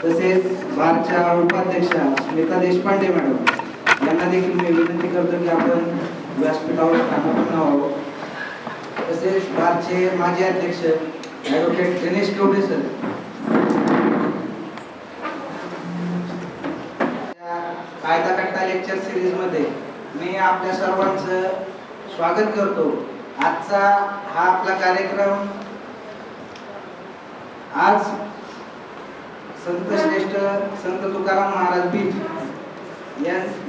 तसेच बारच्या उपाध्यक्षा स्मिता देशपांडे मॅडम यांना देखील मी विनंती करतो की आपण व्यासपीठावर स्थानापन्न व्हावं. तसेच बारचे माजी अध्यक्ष ॲडव्होकेट गणेश केवडे सर कायदा कट्टा लेक्चर सिरीज मध्ये मी आपल्या सर्वांचं स्वागत करतो. आजचा हा आपला कार्यक्रम आज संत श्रेष्ठ संत तुकाराम महाराज बीज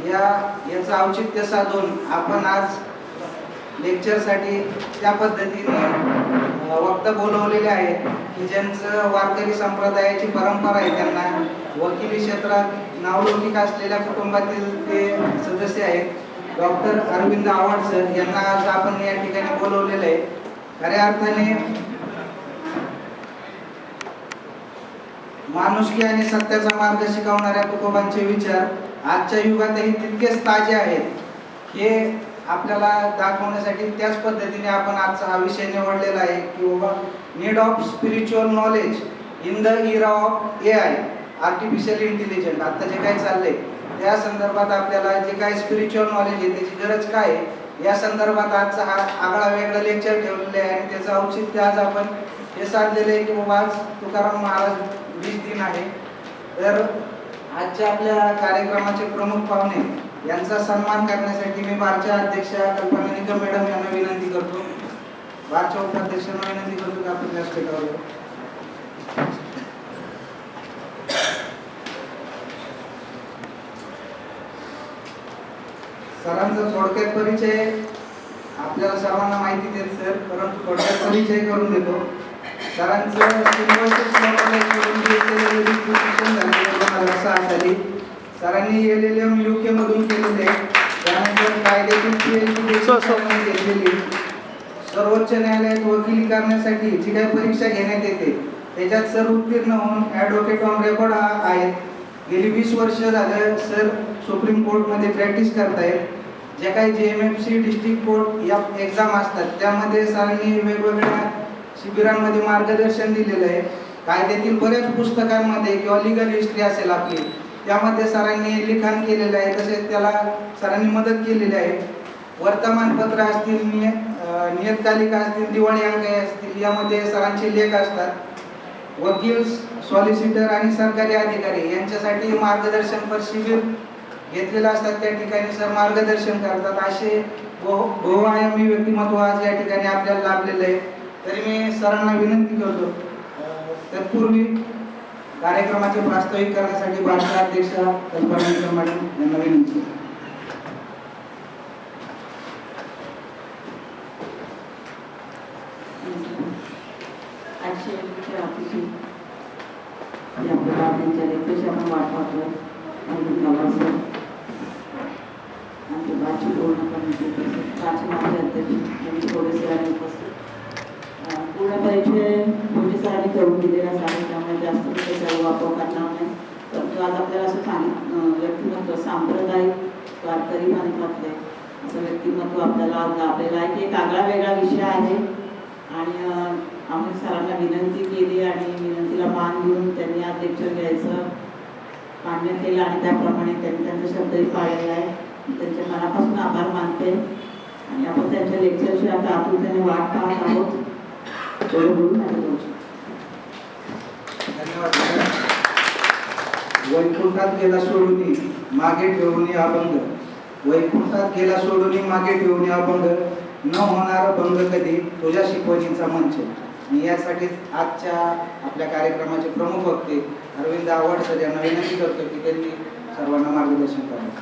याचं औचित्य साधून आपण आज लेक्चरसाठी त्या पद्धतीने वक्ता बोलवलेले आहेत की ज्यांचं वारकरी संप्रदायाची परंपरा आहे, त्यांना वकिली क्षेत्रात नावलौकिक असलेल्या कुटुंबातील ते सदस्य आहेत. डॉक्टर अरविंद आव्हाड सर यांना आज आपण या ठिकाणी बोलवलेलं आहे. खऱ्या अर्थाने माणुसकी आणि सत्याचा मार्ग शिकवणाऱ्या तुकोबांचे विचार आजच्या युगातही तितकेच ताजे आहेत हे आपल्याला दाखवण्यासाठी त्याच पद्धतीने आपण आजचा हा विषय निवडलेला आहे की बाबा need of spiritual knowledge in the era of AI artificial intelligence. आता जे काही चाललंय त्या संदर्भात आपल्याला जे काही स्पिरिच्युअल नॉलेज आहे त्याची गरज काय आहे या संदर्भात आजचा हा आगळा वेगळा लेक्चर ठेवलेला आहे आणि त्याचं औचित्य आज आपण हे साधलेलं आहे की बाबा आज तुकाराम महाराज बीज दिन आहे. तर आजच्या आपल्या कार्यक्रमाचे प्रमुख पाहुणे यांचा सन्मान करण्यासाठी मी बारच्या अध्यक्षा कल्पना निकम मॅडम यांना विनंती करतो. बारच्या उपाध्यक्षांना विनंती करतो की आपण व्यासपीठावर येऊ. सरांचा थोडक्यात परिचय आपल्याला सर्वांना माहिती देत सर, परंतु थोडक्यात परिचय करून देतो. सरांचं झाली. सरांनी LLM UK मधून केलेले, त्यानंतर कायद्यातील PhD घेतलेली. सर्वोच्च न्यायालयात वकिली करण्यासाठी जी काही परीक्षा घेण्यात येते त्याच्यात सर उत्तीर्ण होऊन ॲडव्होकेट ऑन रेकॉर्ड आहेत. गेली 20 वर्ष झालं सर सुप्रीम कोर्टमध्ये प्रॅक्टिस करतायत. जे काही JMFC डिस्ट्रिक्ट कोर्ट या एक्झाम असतात त्यामध्ये सरांनी वेगवेगळ्या शिबिरांमध्ये मार्गदर्शन दिलेलं आहे. कायद्यातील बऱ्याच पुस्तकांमध्ये किंवा लिगल हिस्ट्री असेल आपली त्यामध्ये सरांनी लिखाण केलेलं आहे. तसेच त्याला सरांनी मदत केलेली आहे. वर्तमानपत्र असतील, नियतकालिका असतील, दिवाळी अंक असतील यामध्ये सरांचे लेख असतात. वकील, सॉलिसिटर आणि सरकारी अधिकारी यांच्यासाठी मार्गदर्शनपर शिबिर घेतलेलं असतात. त्या ठिकाणी सर मार्गदर्शन करतात. असे बहुआयामी व्यक्तिमत्व आज या ठिकाणी आपल्याला लाभलेलं आहे. तरी मी सरांना विनंती करतो तत्पूर्वी कार्यक्रमाचे प्रास्ताविक करण्यासाठी बारच्या अध्यक्षा कल्पना निकम मॅडम यांना विनंती. पूर्ण परिचय मोठी सरांनी करून दिलेलाच आहे, त्यामुळे जास्त त्याचा वापर करणार नाही. परंतु आज आपल्याला असं व्यक्तिमत्व सांप्रदायिक वारकरी मानकातले असं व्यक्तिमत्व आपल्याला आज लाभलेलं आहे की एक आगळा वेगळा विषय आहे. आणि आम्ही सरांना विनंती केली आणि विनंतीला मान देऊन त्यांनी आज लेक्चर घ्यायचं मान्य केलं आणि त्याप्रमाणे त्यांनी त्यांचा शब्दही पाळलेला आहे. त्यांच्या मनापासून आभार मानते आणि आपण त्यांच्या लेक्चरची आता आतुरतेने वाट पाहत आहोत. धन्यवाद. वैकुंठात गेला सोडून मागे ठेवून अभंग, वैकुंठात गेला सोडून मागे ठेवून अभंग, न होणार भंग कधी तुझ्या शिकवणीचा मंच. आणि यासाठी आजच्या आपल्या कार्यक्रमाचे प्रमुख वक्ते अरविंद आव्हाड सर यांना विनंती करतो की त्यांनी सर्वांना मार्गदर्शन करावं.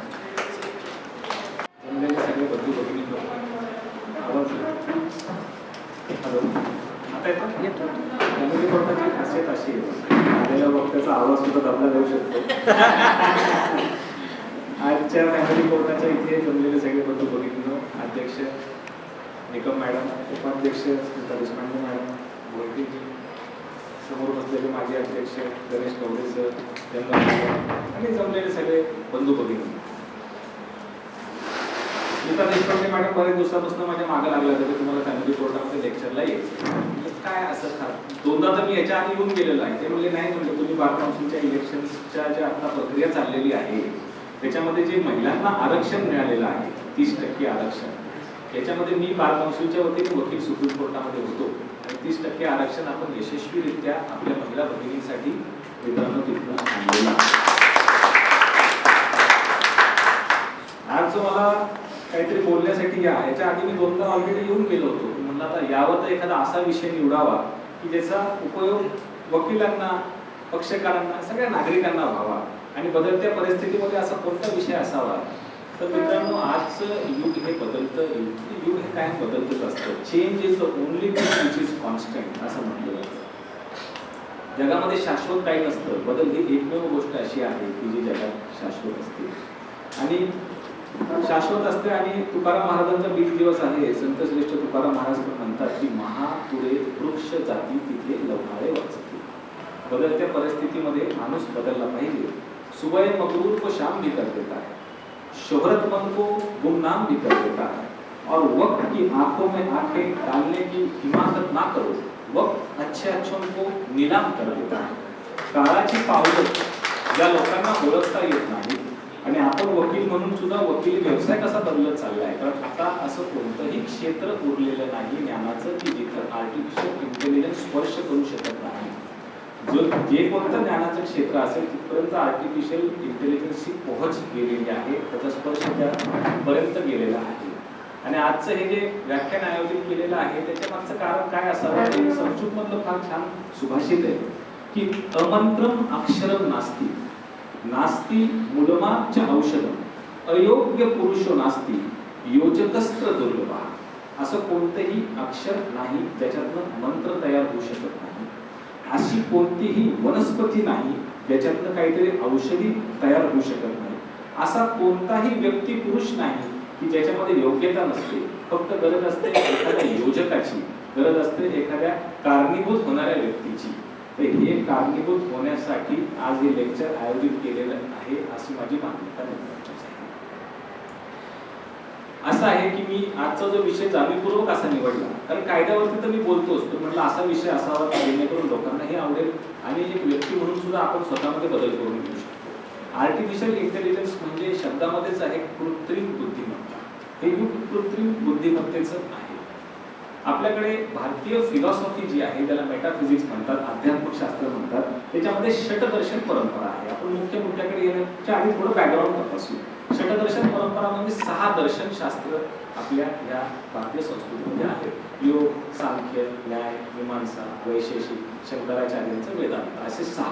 फॅमिली कोर्टाची खासियत अशी आहे आलेल्या वक्त्याचा आवाज सुद्धा दाबला जाऊ शकतो. आजच्या फॅमिली कोर्टाच्या इथे जमलेले सगळे बंधू भगिनी, अध्यक्ष निकम मॅडम, उपाध्यक्ष स्मिता देशपांडे मॅडम, गोलटीजी, समोर बसलेले माजी अध्यक्ष गणेश केवडे सर आणि जमलेले सगळे बंधू भगिनी. स्मिता देशपांडे मॅडम बरेच दिवसापासून माझ्या मागं लागल्या होत्या की तुम्हाला फॅमिली कोर्टामध्ये लेक्चरला यायचं. काय काय असं दोनदा तर मी याच्या आधी येऊन गेलेलो आहे. ते म्हणले नाही, म्हणजे तुम्ही बार काउन्सिलच्या इलेक्शनच्या ज्या आता प्रक्रिया चाललेली आहे त्याच्यामध्ये जे महिलांना आरक्षण मिळालेलं आहे 30% आरक्षण, याच्यामध्ये मी बार काउन्सिलच्या वतीने वकील सुप्रीम कोर्टामध्ये होतो आणि 30% आरक्षण आपण यशस्वीरित्या आपल्या महिला भगिनींसाठी मित्रांनो तिथून आणलेलं आहे. आज जो मला काहीतरी बोलण्यासाठी याच्या आधी मी दोनदा ऑलरेडी येऊन गेलो होतो. म्हणलं आता यावर तर एखादा असा विषय निवडावा की ज्याचा उपयोग वकिलांना, पक्षकारांना, सगळ्या नागरिकांना व्हावा आणि बदलत्या परिस्थितीमध्ये असा कोणता विषय असावा. तर मित्रांनो, आजचं युग हे बदलतं युग हे काय बदलतच असतं. Change is the only thing which is constant असं म्हटलं जातं. जगामध्ये शाश्वत काही नसतं. बदल ही एकमेव गोष्ट अशी आहे की जी जगात शाश्वत असते आणि शाश्वत असते. आणि तुकाराम महाराजांचा बीज दिवस आहे. संत श्रेष्ठ तुकाराम महाराज पण म्हणतात की महापुरे वृक्ष जाती तिथे लवणारे वाचते. बदलत्या परिस्थितीमध्ये माणूस बदलला पाहिजे. सुबह मकरूर को शाम भी कर देता है, शोहरत मन को गुमनाम भी कर देता है, और वक्त की आंखों में आंखें डालने की हिमाकत ना करो, वक्त अच्छे अच्छों को नीलाम कर देता है. काळाची पावलं ज्या लोकांना ओळखता येत नाही आणि आपण वकील म्हणून सुद्धा वकील व्यवसाय कसा बदलत चाललाय. कारण आता असं कोणतंही क्षेत्र उरलेलं नाही ज्ञानाचं की जिथं आर्टिफिशियल इंटेलिजन्स स्पर्श करू शकत नाही. जे कोणतं ज्ञानाचं क्षेत्र असेल तिथपर्यंत आर्टिफिशियल इंटेलिजन्सची पोहोच गेलेली आहे, त्याचा स्पर्श त्यापर्यंत गेलेला आहे. आणि आजचं हे जे व्याख्यान आयोजित केलेलं आहे त्याच्या मागचं कारण काय असावं. ते संस्कृत मधलं फार छान सुभाषित आहे की अमंत्रम अक्षरम नास्ति, नास्ति मूलमाच औषधम, अयोग्य पुरुषो नास्ति, योजकस्त्र दुर्लभा. असं कोणतेही अक्षर नाही ज्याच्यातनं मंत्र तयार होऊ शकत नाही. अशी कोणतीही वनस्पती नाही ज्याच्यातनं काहीतरी औषधी तयार होऊ शकत नाही. असा कोणताही व्यक्ती पुरुष नाही की ज्याच्यामध्ये योग्यता नसते. फक्त गरज असते एखाद्या योजकाची, गरज असते एखाद्या कारणीभूत होणाऱ्या व्यक्तीची. तर हे कारणीभूत होण्यासाठी आज हे लेक्चर आयोजित केलेलं आहे अशी माझी मान्यता आहे. असं आहे की मी आजचा जो विषय जाणीवपूर्वक असा निवडला कारण कायद्यावरती तर मी बोलतोच, पण म्हटलं असा विषय असावा जेणेकरून लोकांनाही आवडेल आणि एक व्यक्ती म्हणून सुद्धा आपण स्वतःमध्ये बदल करून घेऊ शकतो. आर्टिफिशियल इंटेलिजन्स म्हणजे शब्दामध्येच आहे कृत्रिम बुद्धिमत्ता. हे युग कृत्रिम बुद्धिमत्तेचं आहे. आपल्याकडे भारतीय फिलॉसॉफी जी आहे त्याला मेटाफिजिक्स म्हणतात, अध्यात्मशास्त्र म्हणतात. त्याच्यामध्ये षटदर्शन परंपरा आहे. आपण मुख्य मुद्द्याकडे येण्याच्या आधी थोडं बॅकग्राऊंड तपासू. षटदर्शन परंपरा म्हणजे 6 दर्शनशास्त्र आपल्या या भारतीय संस्कृतीमध्ये आहेत. योग, सांख्य, न्याय, मीमांसा, वैशेषिक, शंकराचार्यांचं वेदांत, असे 6.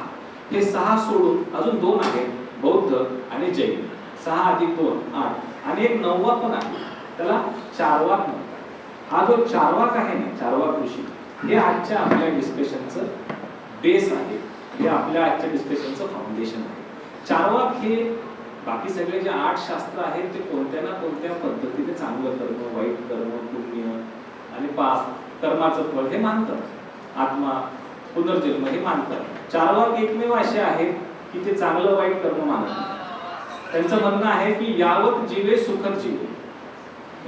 हे 6 सोडून अजून 2 आहेत, बौद्ध आणि जैन. 6 अधिक 2 8 आणि एक 9वा पण आहे, त्याला चारवाक म्हणतात. हा जो चारवाक आहे ना, चारवाक ऋषी, हे आजच्या आपल्या डिस्कशनचं बेस आहे. हे आपल्या आजच्या डिस्कशनचं फाउंडेशन आहे. चारवाक हे बाकी सगळे जे 8 शास्त्र आहेत ते कोणत्या ना कोणत्या पद्धतीने चांगलं कर्म, वाईट कर्म, पुण्य आणि पाप, कर्माचं फळ हे मानतात. आत्मा, पुनर्जन्म हे मानतात. चारवाक एकमेव असे आहेत की ते चांगलं वाईट कर्म मानत नाही. त्यांचं म्हणणं आहे की यावत जीवे सुखद जीवे,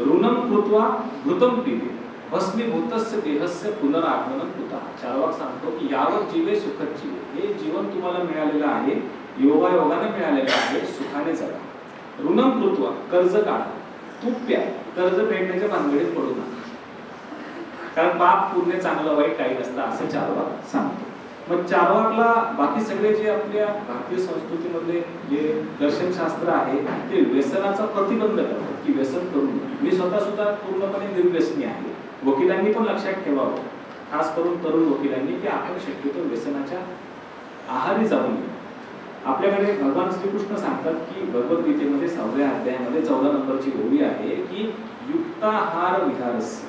ऋणम कृत्वा घृतम पिबे, भस्मीभूतस्य देहस्य पुनरागमनं कुतः. चारवाक सांगतो की यावत जीवे सुखद जीवे, हे जीवन तुम्हाला मिळालेलं आहे, योगायोगाने मिळालेलं आहे, सुखाने जगा. ऋणम कृत्वा, कर्ज काढा, तूप प्या, कर्ज फेडण्याच्या भानगडीत पडू नका. कारण पाप, पुण्य, चांगलं वाईट काही नसतं असं चारवाक सांगतो. मग चारवाकला बाकी सगळे जे आपल्या भारतीय संस्कृतीमधले जे दर्शनशास्त्र आहे ते व्यसनाचा प्रतिबंध करतात की व्यसन करू नये. मी स्वतः सुद्धा पूर्णपणे निर्व्यसनी आहे. वकिलांनी पण लक्षात ठेवावं, खास करून तरुण वकिलांनी, की आपण शक्यतो व्यसनाच्या आहारी जाऊ नये. आपल्याकडे भगवान श्रीकृष्ण सांगतात की भगवद्गीतेमध्ये 6व्या अध्यायामध्ये 14 नंबरची ओळी आहे की युक्ताहार विहारस्य,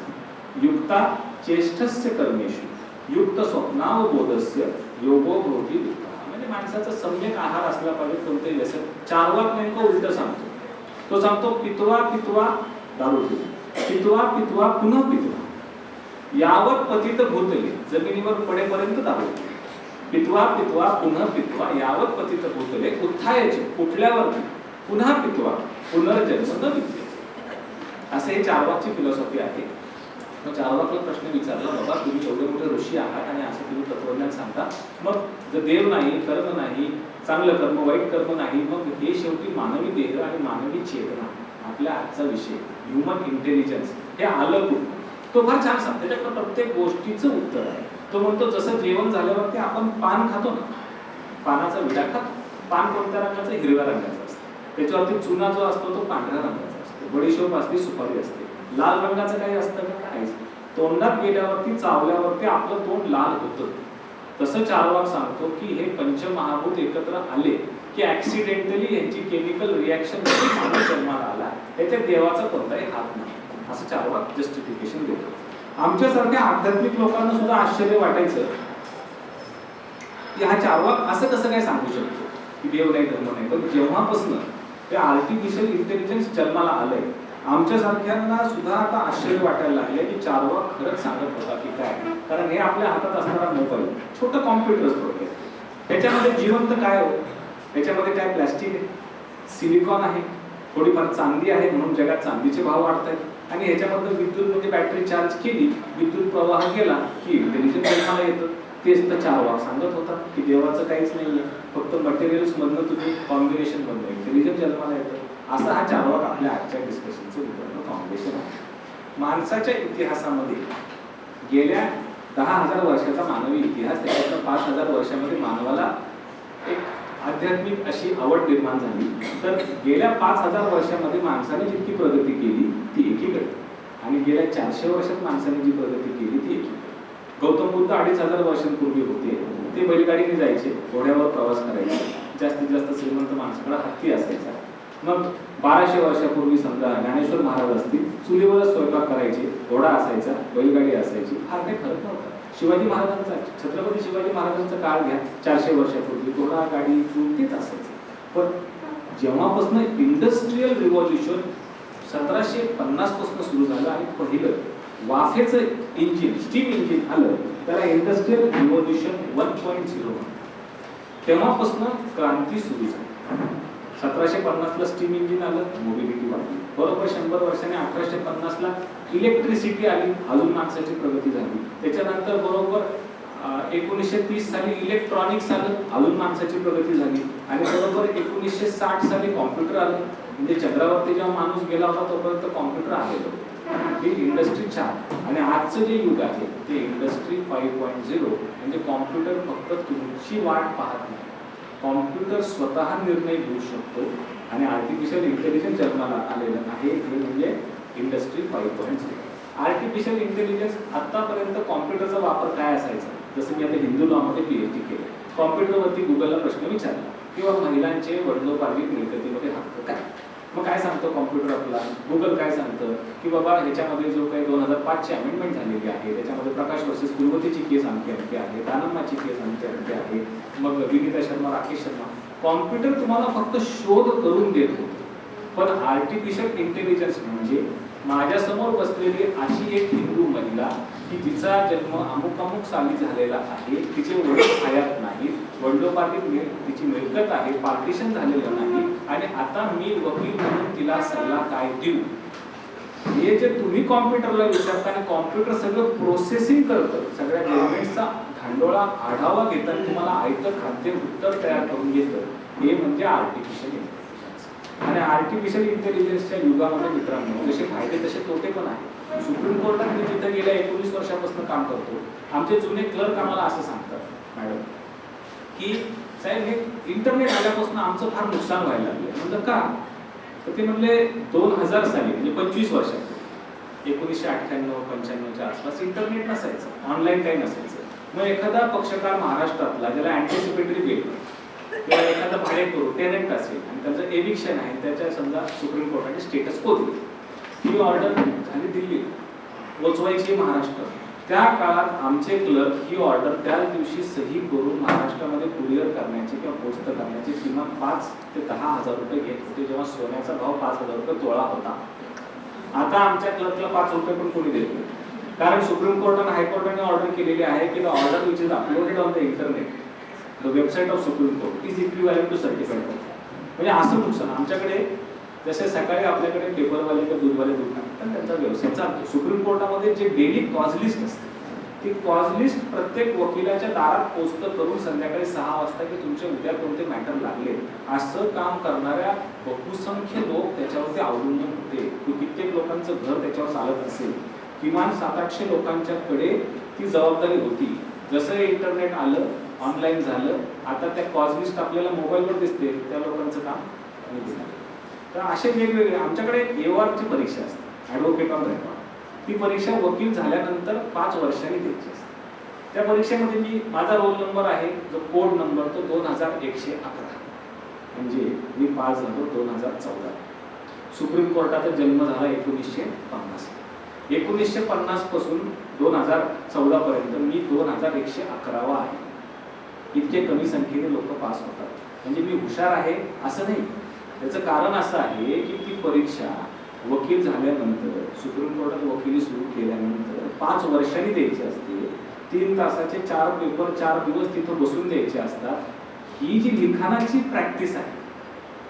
युक्ता चेष्टस्य कर्मेषु, युक्त स्वप्नावबोधस्य योगो भवति युक्तः. म्हणजे माणसाचा सम्यक आहार असला पाहिजे, कोणतेही व्यसन. चारवाक नेमकं उलट सांगतो. तो सांगतो पित्वा पित्वा दारू पितो, पित्वा पित्वा पुन्हा पित्वा, यावत पतित भूतले, जमिनीवर पडेपर्यंत दारू पितो. पित्वा पित्वा पुन्हा पित्वा, यावत पतित भूतले, उत्थायाचे, उठल्यावर पुन्हा पित्वा, पुनर्जन्म न विद्यते. असे हे चारवाकची फिलॉसॉफी आहे. मग चारवाकला प्रश्न विचारला, बाबा तुम्ही एवढे मोठे ऋषी आहात आणि असं तुम्ही तत्वज्ञान सांगता, मग जर देव नाही, कर्म नाही, चांगलं कर्म वाईट कर्म नाही, मग हे शेवटी मानवी देह आणि मानवी चेतना, आपल्या आजचा विषय ह्युमन इंटेलिजन्स हे आलं कुठं? तो फार छान सांगतो, त्याच्याकडे प्रत्येक गोष्टीचं उत्तर आहे. तो म्हणतो जसं जेवण झाल्यावरती आपण पान खातो ना, पानाचा विडा खातो. पान कोणत्या रंगाचं? हिरव्या रंगाचं असतं. त्याच्यावरती चुना जो असतो तो पांढऱ्या रंगाचा असतो. बडीशोप असते, सुपारी असते. लाल रंगाचं काही असतं का? काहीच. तोंडात गेल्यावरती, चावल्यावरती आपलं तोंड लाल होतं. तसं चारवाक सांगतो की हे पंचमहाभूत एकत्र आले की ऍक्सिडेंटली यांची केमिकल रिॲक्शन माणूस जन्माला आला, त्याच्या देवाचा कोणताही हात नाही, असं चारवाक जस्टिफिकेशन देतो. आमच्यासारख्या आध्यात्मिक लोकांना सुद्धा आश्चर्य वाटायचं की हा चारवाक असं कसं काय सांगू शकतो की देव नाही, धर्म नाही. पण जेव्हापासून ते आर्टिफिशियल इंटेलिजन्स जन्माला आलंय, आमच्यासारख्यांना सुद्धा आता आश्चर्य वाटायला लागले की चारवाक खरंच सांगत होता की काय. कारण हे आपल्या हातात असणारा मोबाईल, छोटं कॉम्प्युटर्स थोडक्यात, त्याच्यामध्ये जिवंत काय हो? त्याच्यामध्ये काय प्लॅस्टिक आहे, सिलिकॉन आहे, थोडीफार चांदी आहे, म्हणून जगात चांदीचे भाव वाढत आहेत. आणि ह्याच्यामध्ये विद्युत म्हणजे बॅटरी चार्ज केली, विद्युत प्रवाह गेला की इंटेलिजन्स जन्माला येतं. तेच तर चारवाक सांगत होता की देवाचं काहीच नाहीये, फक्त मटेरियल्स मधनं तुम्ही कॉम्बिनेशन मधनं इंटेलिजन्स जन्माला येतं. असा हा चारवाक आपल्या आजच्या डिस्कशनचं पूर्ण फाउंडेशन आहे. माणसाच्या इतिहासामध्ये गेल्या 10,000 वर्षाचा मानवी इतिहास, त्याच्यातल्या 5,000 वर्षामध्ये मानवाला एक आध्यात्मिक अशी आवड निर्माण झाली. तर गेल्या 5,000 वर्षामध्ये माणसाने जितकी प्रगती केली ती एकीकडे, आणि गेल्या 400 वर्षात माणसाने जी प्रगती केली ती एकीकडे. गौतम बुद्ध 2,500 वर्षांपूर्वी होते, ते बैलगाडीने जायचे, घोड्यावर प्रवास करायचे. जास्तीत जास्त श्रीमंत माणसाकडे हत्ती असायचा. मग 1200 वर्षापूर्वी समजा ज्ञानेश्वर महाराज असतील, चुलीवरच स्वयंपाक करायचे, घोडा असायचा, बैलगाडी असायची, फार काही फरक नव्हता. शिवाजी महाराजांचा, छत्रपती शिवाजी महाराजांचा काळ घ्या, 400 वर्षापूर्वी घोडा, गाडी, चूल तेच असायचं. पण जेव्हापासून इंडस्ट्रियल रिव्हॉल्युशन 1750 पासून सुरू झालं आणि पहिलं वाफेचं इंजिन, स्टीम इंजिन आलं, त्याला इंडस्ट्रियल रिव्हॉल्युशन 1.0, तेव्हापासून क्रांती सुरू झाली. 1750 ला स्टीम इंजिन आलं, मोबिलिटी वाढली. बरोबर 100 वर्षांनी 1850 ला इलेक्ट्रिसिटी आली, अजून माणसाची प्रगती झाली. त्याच्यानंतर बरोबर 1930 साली इलेक्ट्रॉनिक्स आलं, अजून माणसाची प्रगती झाली. आणि बरोबर 1960 साली कॉम्प्युटर आलं, म्हणजे चंद्रावरती जेव्हा माणूस गेला होता तोपर्यंत कॉम्प्युटर आलेलं. ही इंडस्ट्री 4. आणि आजचं जे युग आहे ते इंडस्ट्री 5.0, म्हणजे कॉम्प्युटर फक्त तुमची वाट पाहत नाही, कॉम्प्युटर स्वतः निर्णय घेऊ शकतो. आणि आर्टिफिशियल इंटेलिजन्स जन्माला आलेलं आहे, हे म्हणजे इंडस्ट्री 5.0. आर्टिफिशियल इंटेलिजन्स आतापर्यंत कॉम्प्युटरचा वापर काय असायचा? जसं मी आता हिंदू लॉमध्ये PhD केलं, कॉम्प्युटरवरती गुगलला प्रश्न विचारला किंवा महिलांचे वडिलोपार्जित मिळकतीमध्ये हक्क काय, मग काय सांगतो कॉम्प्युटर आपला? गुगल काय सांगतं की बाबा ह्याच्यामध्ये जो काही 2005ची अमेंडमेंट झालेली आहे त्याच्यामध्ये प्रकाश वर्सेस कुलवतीची केस आणखी आहे, दानम्माची केस आणखी आहे, मग विनीता शर्मा, राकेश शर्मा. कॉम्प्युटर तुम्हाला फक्त शोध करून देत होतं. पण आर्टिफिशियल इंटेलिजन्स म्हणजे माझ्यासमोर बसलेली अशी एक हिंदू महिला की जिचा जन्म अमुक अमुक साली झालेला आहे, तिचे वडील हयात नाही, वडिलोपार्जित तिची मिळकत आहे, पार्टिशन झालेलं नाही, आणि आता मी वकील म्हणून तिला सल्ला काय देऊ? हे जे तुम्ही कॉम्प्युटरला विचारता आणि कॉम्प्युटर सगळं प्रोसेसिंग करतं, सगळ्या एलिमेंट्सचा धांडोळा आढावा घेताना तुम्हाला ऐकत खाद्य उत्तर तयार करून घेतं, हे म्हणजे आर्टिफिशियल इंटेलिजन्स. आणि आर्टिफिशियल इंटेलिजन्सच्या युगामध्ये मित्रांनो जसे फायदे तसे तोटे पण आहेत. सुप्रीम कोर्टात मी तिथे गेल्या 19 वर्षापासून काम करतो. आमचे जुने क्लर्क आम्हाला असं सांगतात मॅडम की साहेब हे इंटरनेट आल्यापासून आमचं फार नुकसान व्हायला लागलं. म्हणजे का? तर ते म्हणले 2000 साली म्हणजे 25 वर्षात 1998-95च्या आसपास इंटरनेट नसायचं, ऑनलाईन काही नसायचं. मग एखादा पक्षकार महाराष्ट्रातला ज्याला अँटिसिपेटरी बिल किंवा एखादा भाडेकरू टेनंट असेल आणि त्याचं एविक्शन आहे, त्याच्या समजा सुप्रीम कोर्टाने स्टेटस कोरली, ही ऑर्डर झाली दिल्ली, पोचवायची महाराष्ट्र. त्या काळात आमचे क्लर्क ही ऑर्डर त्याच दिवशी सही करून महाराष्ट्रामध्ये कुरिअर करण्याचे किंवा पोस्ट करण्याचे किंमत 5 ते 10 हजार रुपये घेत होते, जेव्हा सोन्याचा भाव 5,000 रुपये तोळा होता. आता आमच्या क्लर्कला 5 रुपये पण कोणी देत नाही, कारण सुप्रीम कोर्ट आणि हायकोर्टाने ऑर्डर केलेली आहे की the order which is uploaded on the internet, the website of supreme court is equivalent to certified. म्हणजे असं नुकसान. आमच्याकडे जसे सकाळी आपल्याकडे पेपरवाले किंवा दूधवाले दूध टाकतात त्यांचा व्यवसाय चालतो. सुप्रीम कोर्टामध्ये जे डेली कॉज लिस्ट असते ती कॉज लिस्ट प्रत्येक वकिलाच्या दारात पोस्ट करून संध्याकाळी 6 वाजता की तुमचे उद्या कोणते मॅटर लागले असं काम करणाऱ्या बहुसंख्य लोक त्याच्यावरती अवलंबून होते. कित्येक लोकांचं घर त्याच्यावर चालत असेल. किमान 700-800 लोकांच्याकडे ती जबाबदारी होती. जसं इंटरनेट आलं, ऑनलाईन झालं, आता त्या कॉज लिस्ट आपल्याला मोबाईलवर दिसते, त्या लोकांचं काम दिसतं. तर असे वेगवेगळे आमच्याकडे एओआरची परीक्षा असते, ॲडव्होकेट ऑफ रेकॉर्ड. ती परीक्षा वकील झाल्यानंतर 5 वर्षांनी द्यायची असते. त्या परीक्षेमध्ये माझा रोल नंबर आहे, जो कोड नंबर तो 2111, म्हणजे मी पास झालो 2014. सुप्रीम कोर्टाचा जन्म झाला 1950. 1950 पासून 2014 पर्यंत मी 2111वा आहे. इतके कमी संख्येने लोक पास होतात. म्हणजे मी हुशार आहे असं नाही. त्याचं कारण असं आहे की ती परीक्षा वकील झाल्यानंतर, सुप्रीम कोर्टात वकिली सुरू केल्यानंतर 5 वर्षांनी द्यायची असते. 3 तासाचे 4 पेपर 4 दिवस तिथं बसून द्यायचे असतात. ही जी लिखाणाची प्रॅक्टिस आहे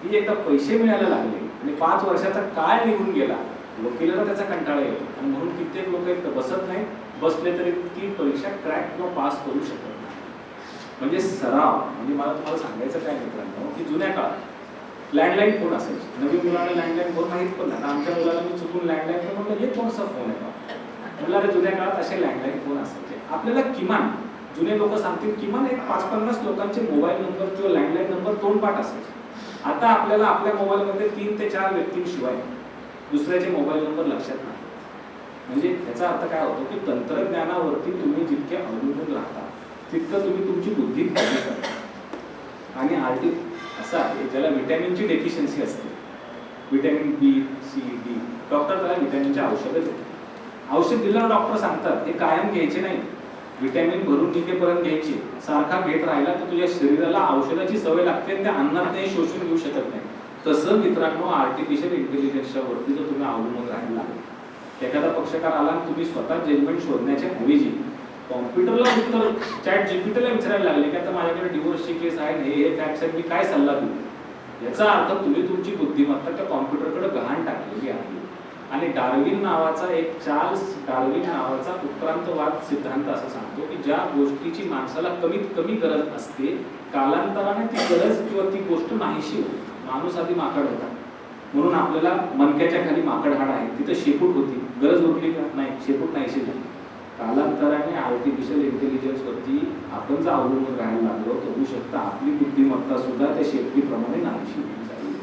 ती एकदा पैसे मिळायला लागले आणि 5 वर्षाचा काळ निघून गेला, वकिलाला त्याचा कंटाळा येतो आणि म्हणून कित्येक लोक एक बसत नाही, बसले तरी ती परीक्षा क्रॅक किंवा पास करू शकत नाही. म्हणजे सराव. म्हणजे मला तुम्हाला सांगायचं काय मित्रांनो की जुन्या काळात लँडलाईन फोन असायचे. नवीन मुलांना लँडलाईन फोन माहीत पण नाही. आमच्या मुलाला मी चुकून लँडलाईन फोन म्हटलं, हे कोणसा फोन आहे का? मुलाला जुन्या काळात असे लँडलाईन फोन असायचे. आपल्याला किमान जुने लोक सांगतील किमान एक 5-50 लोकांचे मोबाईल नंबर किंवा लँडलाईन नंबर तोंडपाठ असायचे. आता आपल्याला आपल्या मोबाईलमध्ये 3 ते 4 व्यक्तींशिवाय दुसऱ्याचे मोबाईल नंबर लक्षात नाही. म्हणजे याचा अर्थ काय होतो की तंत्रज्ञानावरती तुम्ही जितके अवलंबून राहता तितकं तुम्ही तुमची बुद्धी कमी करता. आणि असं आहे ज्याला व्हिटॅमिनची डेफिशियन्सी असते, व्हिटॅमिन बी, सी, डी, डॉक्टर त्याला व्हिटॅमिनचे औषधं देतात. औषध दिल्यावर डॉक्टर सांगतात हे कायम घ्यायचे नाही, व्हिटॅमिन भरून निघेपर्यंत घ्यायचे. सारखा घेत राहिला तर तुझ्या शरीराला औषधाची सवय लागते आणि त्या अन्नात नाही शोषून घेऊ शकत नाही. तसं मित्रांनो आर्टिफिशियल इंटेलिजन्सच्या वरती जर तुम्ही अवलंबून राहायला लागले, एखादा पक्षकार आला आणि तुम्ही स्वतः जजमेंट शोधण्याच्या ऐवजी कॉम्प्युटरला उत्तर चॅट जीपीटीला विचारायला लागले की आता माझ्याकडे डिवोर्सची केस आहे, हे फॅक्ट्स आहेत, मी काय सल्ला देऊ? याचा अर्थ तुम्ही तुमची बुद्धिमत्ता त्या कॉम्प्युटरकडे गहाण टाकलेली आहे. आणि चार्ल्स डार्विन नावाचा उत्क्रांतवाद सिद्धांत असं सांगतो की ज्या गोष्टीची माणसाला कमीत कमी गरज असते कालांतराने ती गरज किंवा ती गोष्ट नाहीशी होते. माणूस आधी माकड होता म्हणून आपल्याला मणक्याच्या खाली माकड हाड आहे, तिथं शेपूट होती, गरज उरली का? नाही, शेपूट नाहीशी झाली. कालांतराने आर्टिफिशियल इंटेलिजन्स वरती आपण जर अवलंबून राहायला लागलो तर होऊ शकतं आपली बुद्धिमत्ता सुद्धा त्या शेपटीप्रमाणे नाहीशी होऊन जाईल.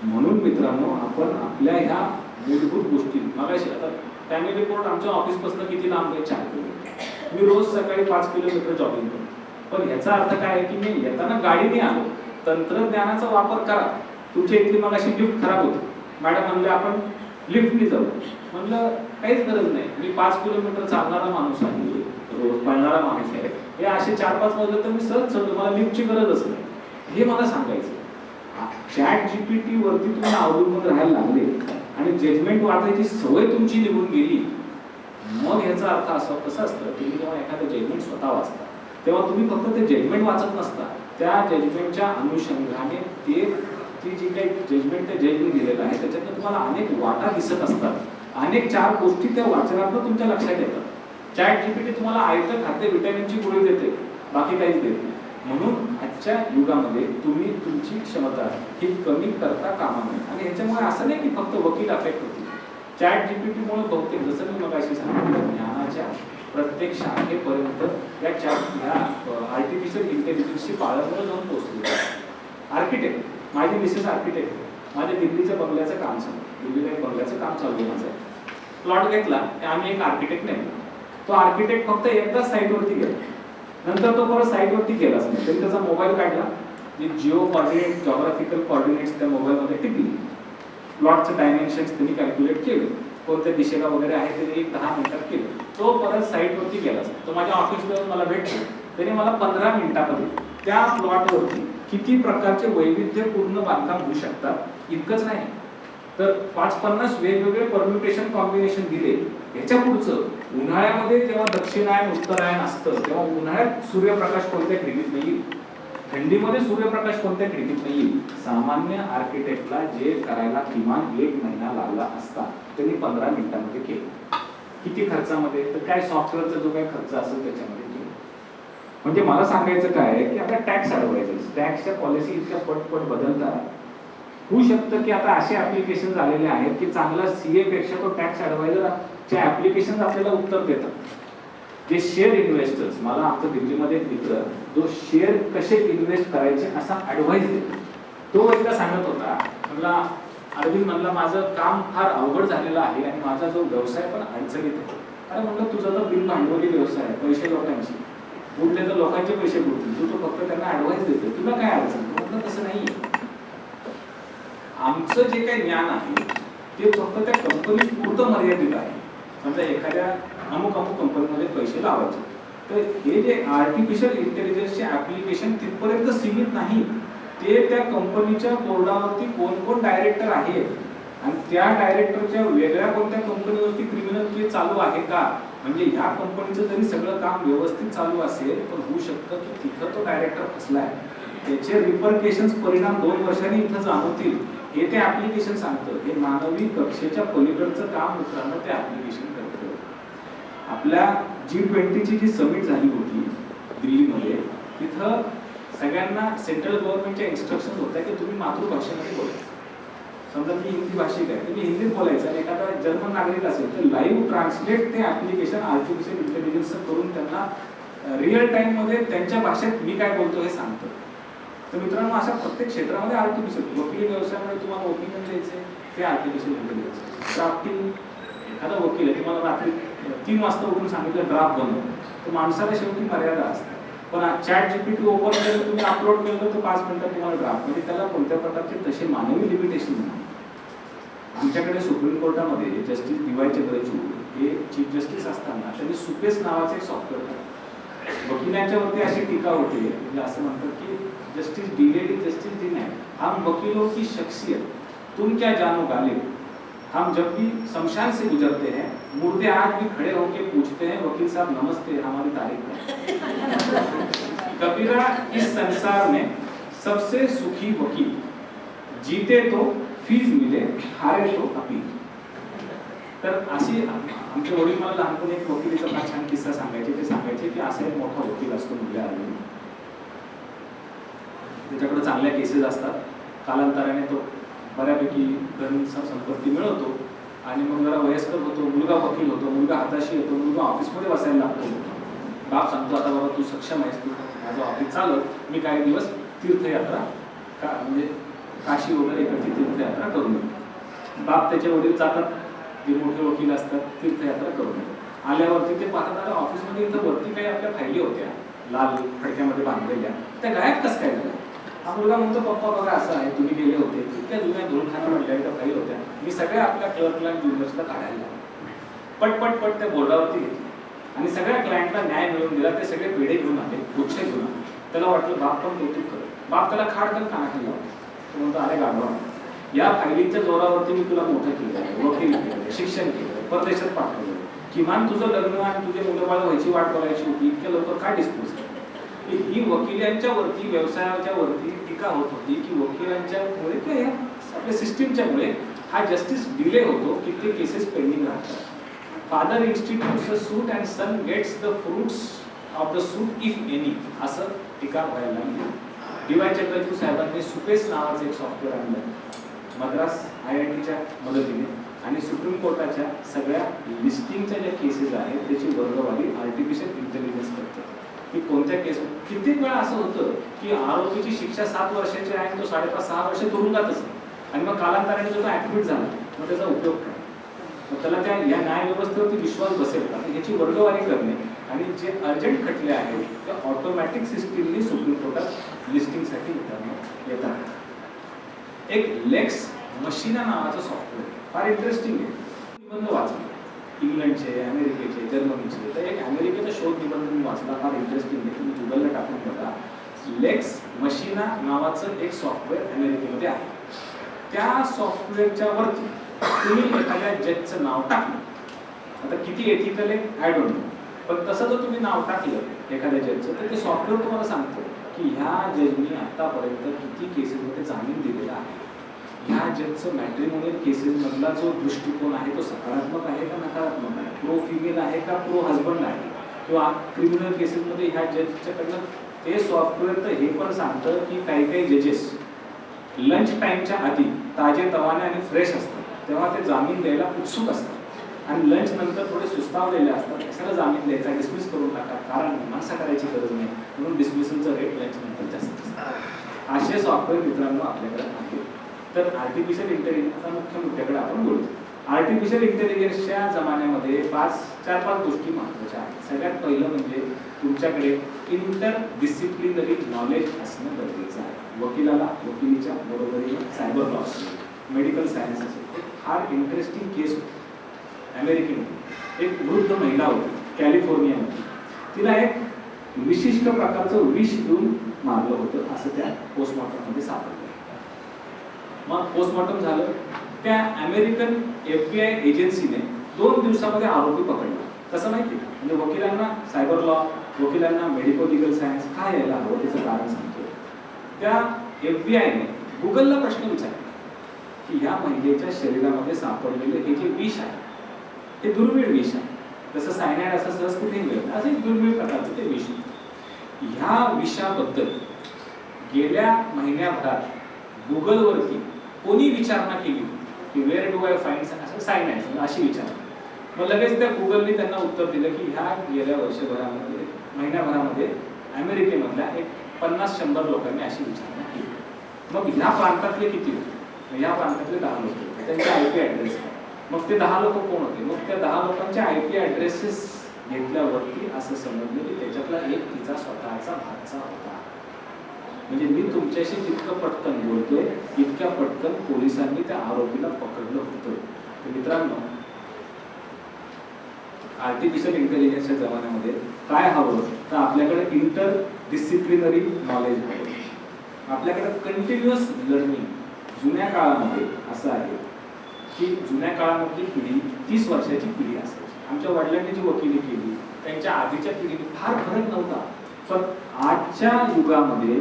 म्हणून मित्रांनो आपण आपल्या ह्या मूलभूत गोष्टी मगाशी आता फॅमिली कोर्ट आमच्या ऑफिसपासून किती लांब आहे? 4 किलोमीटर. मी रोज सकाळी 5 किलोमीटर जॉगिंग करतो. पण याचा अर्थ काय आहे की मी येताना गाडीने आलो. तंत्रज्ञानाचा वापर करा. तुमच्या इथली मगाशी लिफ्ट खराब होती, मॅडम म्हणले आपण लिफ्टने जाऊ. म्हणलं काहीच गरज नाही, मी 5 किलोमीटर चालणारा माणूस आहे, रोज पळणारा माणूस आहे, हे असे 4-5 वाजले तर मी सहज चढतो, मला लिफ्टची गरजच नाही. हे मला सांगायचं. चॅट जीपीटी वरती तुम्ही अवलंबून राहायला लागले आणि जजमेंट वाचायची सवय तुमची निघून गेली, मग ह्याचा अर्थ असं कसं असतं, तुम्ही जेव्हा एखादं जजमेंट स्वतः वाचता तेव्हा तुम्ही फक्त ते जजमेंट वाचत नसता, त्या जजमेंटच्या अनुषंगाने ती जी काही जजमेंट त्या जजने दिलेलं आहे त्याच्यातनं तुम्हाला अनेक वाटा दिसत असतात, अनेक 4 गोष्टी त्या वाचनातनं तुमच्या लक्षात येतात. चॅट जीपीटी तुम्हाला आयतं खाते व्हिटॅमिनची गोळी देते, बाकी काहीच देत नाही. म्हणून आजच्या युगामध्ये तुम्ही तुमची क्षमता ही कमी करता कामा नये. आणि ह्याच्यामुळे असं नाही की फक्त वकील अफेक्ट होतील. चॅट जीपीटीमुळे बहुतेक जसं मी मगाशी सांगितलं ज्ञानाच्या प्रत्येक शाखेपर्यंत ह्या आर्टिफिशियल इंटेलिजन्सची पाळंमुळं जाऊन पोहोचली. आर्किटेक्ट, माझी मिसेस आर्किटेक्ट, माझ्या दिल्लीच्या बंगल्याचं काम चालू, दिल्लीला एक बंगल्याचं काम चालू आहे माझं. प्लॉट घेतला आम्ही एक आर्किटेक्ट नेमला. तो आर्किटेक्ट फक्त एकदा साईटवरती गेला, नंतर तो परत साईटवरती गेलाच नाही. त्यांनी त्याचा मोबाईल काढला, जे जिओ कॉर्डिनेट जॉग्राफिकल कॉर्डिनेट्स त्या मोबाईलमध्ये टिकली, प्लॉटचं डायमेन्शन्स त्यांनी कॅल्क्युलेट केले, कोणत्या दिशेला वगैरे आहे ते एक 10 मिनिटात केलं. तो परत साईटवरती गेलाच. तो माझ्या ऑफिसला मला भेटतो, त्याने मला 15 मिनिटामध्ये त्या प्लॉटवरती किती प्रकारचे वैविध्यपूर्ण बांधकाम होऊ शकतात इतकंच नाही तर 5-50 वेगवेगळे परम्युटेशन कॉम्बिनेशन दिले. ह्याच्या पुढचं उन्हाळ्यामध्ये जेव्हा दक्षिणायन उत्तरायण असतं तेव्हा उन्हाळ्यात सूर्यप्रकाश कोणत्या खिडकीत नाही, थंडीमध्ये सूर्यप्रकाश कोणत्या खिडकीत येईल? सामान्य आर्किटेक्टला जे करायला किमान 1 महिना लागला असता त्यांनी 15 मिनिटांमध्ये केलं. किती खर्चामध्ये? तर काय सॉफ्टवेअरचा जो काय खर्च असेल त्याच्यामध्ये केलं. म्हणजे मला सांगायचं काय आहे की आता टॅक्स ॲडवायझर्स, टॅक्सच्या पॉलिसी इतक्या पटपट बदलतात. होऊ शकतं की आता असे ऍप्लिकेशन झालेले आहेत की चांगला सीए पेक्षा तो टॅक्स ॲडवायझरचे ऍप्लिकेशन आपल्याला उत्तर देतात. जे शेअर इन्व्हेस्टर्स, मला आमचं दिल्लीमध्ये एक मित्र जो शेअर कसे इन्व्हेस्ट करायचे असा ऍडवाइस देतो, तो एकदा सांगत होता, म्हणला अरविंद, म्हणला माझं काम फार अवघड झालेलं आहे आणि माझा जो व्यवसाय पण अडचणीत आहे. अरे म्हणलं तुझा तर बिन भांडवली व्यवसाय आहे, पैसे लोकांची बुडले तर लोकांचे पैसे बुडतील, तू तो फक्त त्यांना ऍडवाइस देतो, तुला काय अडचण? म्हटलं तसं नाही. आमचं जे काही ज्ञान आहे ते फक्त त्या कंपनी पुरतं मर्यादित आहे. समजा एखाद्या अमुक कंपनीमध्ये पैसे लावायचे, तर हे जे आर्टिफिशियल इंटेलिजन्सचे ऍप्लिकेशन तिथपर्यंत सीमित नाही. ते त्या कंपनीच्या बोर्डावरती कोण कोण डायरेक्टर आहे आणि त्या डायरेक्टरच्या वेगळ्या कोणत्या कंपनीवरती क्रिमिनल केस चालू आहे का, म्हणजे ह्या कंपनीचं जरी सगळं काम व्यवस्थित चालू असेल तर होऊ शकतं की तिथं तो डायरेक्टर फसलाय, त्याचे रिपरकेशन्स परिणाम 2 वर्षांनी इथं जाणवतील, हे ते ऍप्लिकेशन सांगतं. हे मानवी कक्षेच्या पलीकडचं काम मित्रांनो ते ऍप्लिकेशन करतं. आपल्या G20ची जी समिट झाली होती दिल्लीमध्ये, तिथं सगळ्यांना सेंट्रल गव्हर्नमेंटच्या इन्स्ट्रक्शन होत्या की तुम्ही मातृभाषेमध्ये बोलायचं. समजा मी हिंदी भाषिक आहे, तुम्ही हिंदीत बोलायचं आणि एखादा जर्मन नागरिक असेल तर लाईव्ह ट्रान्सलेट ते ऍप्लिकेशन आर्टिफिशियल इंटेलिजन्स करून त्यांना रिअल टाइम मध्ये त्यांच्या भाषेत मी काय बोलतो हे सांगतं. तर मित्रांनो, अशा प्रत्येक क्षेत्रामध्ये आर्टिफिशियल, वकिली व्यवसायामध्ये तुम्हाला ओपिनियन द्यायचे ते आर्टिफिशियल इंटेलिजन्स. ड्राफ्टिंग, एखादा वकील आहे तुम्हाला रात्री 3 वाजता उठून सांगितलं ड्राफ्ट बनव, तर माणसाला शेवटी मर्यादा असते. पण ChatGPT ओपन केलं, तुम्ही अपलोड केलं तर 5 मिनिटात तुम्हाला ड्राफ्ट, म्हणजे त्याला कोणत्या प्रकारचे तसे मानवी लिमिटेशन नाही. आमच्याकडे सुप्रीम कोर्टामध्ये जस्टिस DY चंद्रचूड हे चीफ जस्टिस असताना त्यांनी सुपेस नावाचे एक सॉफ्टवेअर काढलं. वकिलांच्यावरती अशी टीका होते, म्हणजे असं म्हणतात की जस्टिस डिलेड जस्टिस डिनाइड, हम वकीलों की शख्सियत तुम क्या जानो गालिब, हम जब भी शमशान से गुजरते हैं मुर्दे आज भी खड़े होकर पूछते हैं वकील साहब नमस्ते, हमारी तारीख है. कबीरा, इस संसार में सबसे सुखी वकील, जीते तो फीस मिले, हारे तो अपील. तर अशी आमचे वडील मला लहानपणी एक वकिलीचा फार छान किस्सा सांगायचे. ते सांगायचे की असा एक मोठा वकील असतो मुंबईला आलेला, त्याच्याकडे चांगल्या केसेस असतात. कालांतराने तो बऱ्यापैकी धन संपत्ती मिळवतो आणि मग जरा वयस्कर होतो, मुलगा वकील होतो, मुलगा हाताशी येतो, मुलगा ऑफिसमध्ये बसायला लागतो. बाप सांगतो आता बाबा तू सक्षम आहेस, तू माझं ऑफिस चालव, मी काही दिवस तीर्थयात्रा म्हणजे काशी वगैरे इकडची तीर्थयात्रा करून येतो. बाप त्याचे वडील जातात, जे मोठे वकील असतात, तीर्थयात्रा करून येतात. आल्यावरती ते पाहतात ऑफिसमध्ये इथं वरती काही आपल्या फायली होत्या लाल फडक्यामध्ये बांधलेल्या, त्या गायब कसं काय झाल्या. हा मुलगा म्हणतो पप्पा बघा असं आहे, तुम्ही गेले होते इतक्या जुन्या धुळखाना म्हटल्या फाईल होत्या, मी सगळ्या आपल्या क्लर्कला ज्युनियर्सला काढायला पट त्या बोर्डावरती घेतली आणि सगळ्या क्लायंटला न्याय मिळवून दिला. ते सगळे पेढे घेऊन आले, गुच्छ घेऊन आले. त्याला वाटलं बाप पण कौतुक करत. बाप त्याला खाडकन कानाखाली लावतो. तो म्हणतो अरे गाढवा, या फायलींच्या जोरावरती मी तुला मोठं केलं, वकील केलं, शिक्षण केलं, परदेशात पाठवलं, किमान तुझं लग्न आणि तुझे मुलं बाळ व्हायची वाट बघायची होती, इतक्या लवकर काय डिस्पोज केलं. ही वकिलांच्या वरती, व्यवसायाच्या वरती टीका होत होती की वकिलांच्या मुळे किंवा आपल्या सिस्टीमच्या मुळे हा जस्टिस डिले होतो, किती केसेस पेंडिंग राहतात. Father institutes a suit and son gets the fruits of the suit if any, असं टीका व्हायला लागली. DY चंद्रचूड साहेबांनी सुपेस नावाचं एक सॉफ्टवेअर आणलं मद्रास IITच्या मदतीने आणि सुप्रीम कोर्टाच्या सगळ्या लिस्टिंगच्या ज्या केसेस आहेत त्याची वर्गवारी आर्टिफिशियल इंटेलिजन्स करते की कोणत्या केस. कित्येक वेळा असं होतं की आरोपीची शिक्षा 7 वर्षाची आहे, तो 5.5-6 वर्ष तुरुंगातच आणि मग कालांतराने जो ऍडमिट झाला मग त्याचा उपयोग काय, मग त्याला त्या या न्यायव्यवस्थेवरती विश्वास बसेल का, ह्याची वर्गवारी करणे आणि जे अर्जंट खटले आहेत त्या ऑटोमॅटिक सिस्टीमनी सुप्रीम कोर्टात लिस्टिंगसाठी येतात. एक लेक्स मशीना नावाचं सॉफ्टवेअर फार इंटरेस्टिंग आहे. निबंध वाचले इंग्लंडचे, अमेरिकेचे, जर्मनीचे. तर एक अमेरिकेचा शोध निबंध मी वाचला, फार इंटरेस्टिंग आहे, तुम्ही गुगलला टाकून बघा. लेक्स मशीना नावाचं एक सॉफ्टवेअर अमेरिकेमध्ये आहे. त्या सॉफ्टवेअरच्या वरती तुम्ही एखाद्या जजचं नाव टाकलं, आता किती एथिकल आहे आय डोंट नो, पण तसं जर तुम्ही नाव टाकलं एखाद्या जजचं तर ते सॉफ्टवेअर तुम्हाला सांगतं की ह्या जजनी आतापर्यंत किती केसेसमध्ये जामीन दिलेला आहे, ह्या जजचं मॅट्रिमोनियल केसेसमधला जो दृष्टिकोन आहे तो सकारात्मक आहे का नकारात्मक आहे, प्रो फिमेल आहे का प्रो हजबंड आहे, किंवा क्रिमिनल केसेसमध्ये ह्या जजच्याकडनं ते सॉफ्टवेअर तर हे पण सांगतं की काही काही जजेस लंच टाईमच्या आधी ताजे तवाने आणि फ्रेश असतात, तेव्हा ते जामीन द्यायला उत्सुक असतात, आणि लंच नंतर थोडे सुस्तावलेले असतात, कशाला जामीन द्यायचा, डिसमिस करून टाका, कारण मीमांसा करायची गरज नाही, म्हणून डिसमिसलचं रेट लंच नंतर जास्त असतं. असे सॉफ्टवेअर मित्रांनो आपल्याकडे आहे. तर आर्टिफिशियल इंटेलिजन्सचा मुख्य मुद्द्याकडे आपण बोलू. आर्टिफिशियल इंटेलिजन्सच्या जमान्यामध्ये 4-5 गोष्टी महत्त्वाच्या आहेत. सगळ्यात पहिलं म्हणजे तुमच्याकडे इंटर डिसिप्लिनरी नॉलेज असणं गरजेचं आहे. वकिलाला वकिलीच्या बरोबरीने सायबर लॉ असेल, मेडिकल सायन्स असेल. फार इंटरेस्टिंग केस होती अमेरिकेमध्ये. एक वृद्ध महिला होती कॅलिफोर्नियामध्ये, तिला एक विशिष्ट प्रकारचं विष देऊन मारलं होतं असं त्या पोस्टमॉर्टममध्ये सापडलं. मग पोस्टमॉर्टम झालं, त्या अमेरिकन FBI एजन्सीने 2 दिवसामध्ये आरोपी पकडला. कसं माहिती, म्हणजे वकिलांना सायबर लॉ, वकिलांना मेडिको लिगल सायन्स काय यायला हवं त्याचं कारण सांगतो. त्या FBIने गुगलला प्रश्न विचारला की ह्या महिलेच्या शरीरामध्ये सापडलेलं हे जे विष आहे हे दुर्मिळ विष आहे, जसं सायनाइड असं सहज कुठेही मिळत असं एक दुर्मिळ प्रकारचं ते विष. ह्या विषाबद्दल गेल्या महिन्याभरात गुगलवरती कोणी विचारणा केली की वेअर डू आय फाइंड असं सायनाइड अशी विचारणा. मग लगेच त्या गुगलने त्यांना उत्तर दिलं की ह्या गेल्या वर्षभरामध्ये महिन्याभरामध्ये अमेरिकेमधल्या एक 50-100 लोकांनी अशी विचारणा केली. मग ह्या प्रांतातले किती होते, ह्या प्रांतातले 10 लोक होते, त्यांचे IP ॲड्रेस. मग ते 10 लोक कोण होते, मग त्या 10 लोकांचे IP ॲड्रेसेस घेतल्यावरती असं समजलं की त्याच्यातला एक तिचा स्वतःचा भाचा होता. म्हणजे मी तुमच्याशी जितकं पटकन बोलतोय इतक्या पटकन पोलिसांनी त्या आरोपीला पकडलं होतं. तर मित्रांनो, आर्टिफिशियल इंटेलिजन्सच्या जमान्यामध्ये काय हवं तर आपल्याकडे इंटर डिसिप्लिनरी नॉलेज हवं, आपल्याकडे कंटिन्युअस लर्निंग. जुन्या काळामध्ये असं आहे की जुन्या काळामधली पिढी 30 वर्षाची पिढी असायची. आमच्या वडिलांनी जी वकिली केली त्यांच्या आधीच्या पिढीने फार फरक नव्हता. पण आजच्या युगामध्ये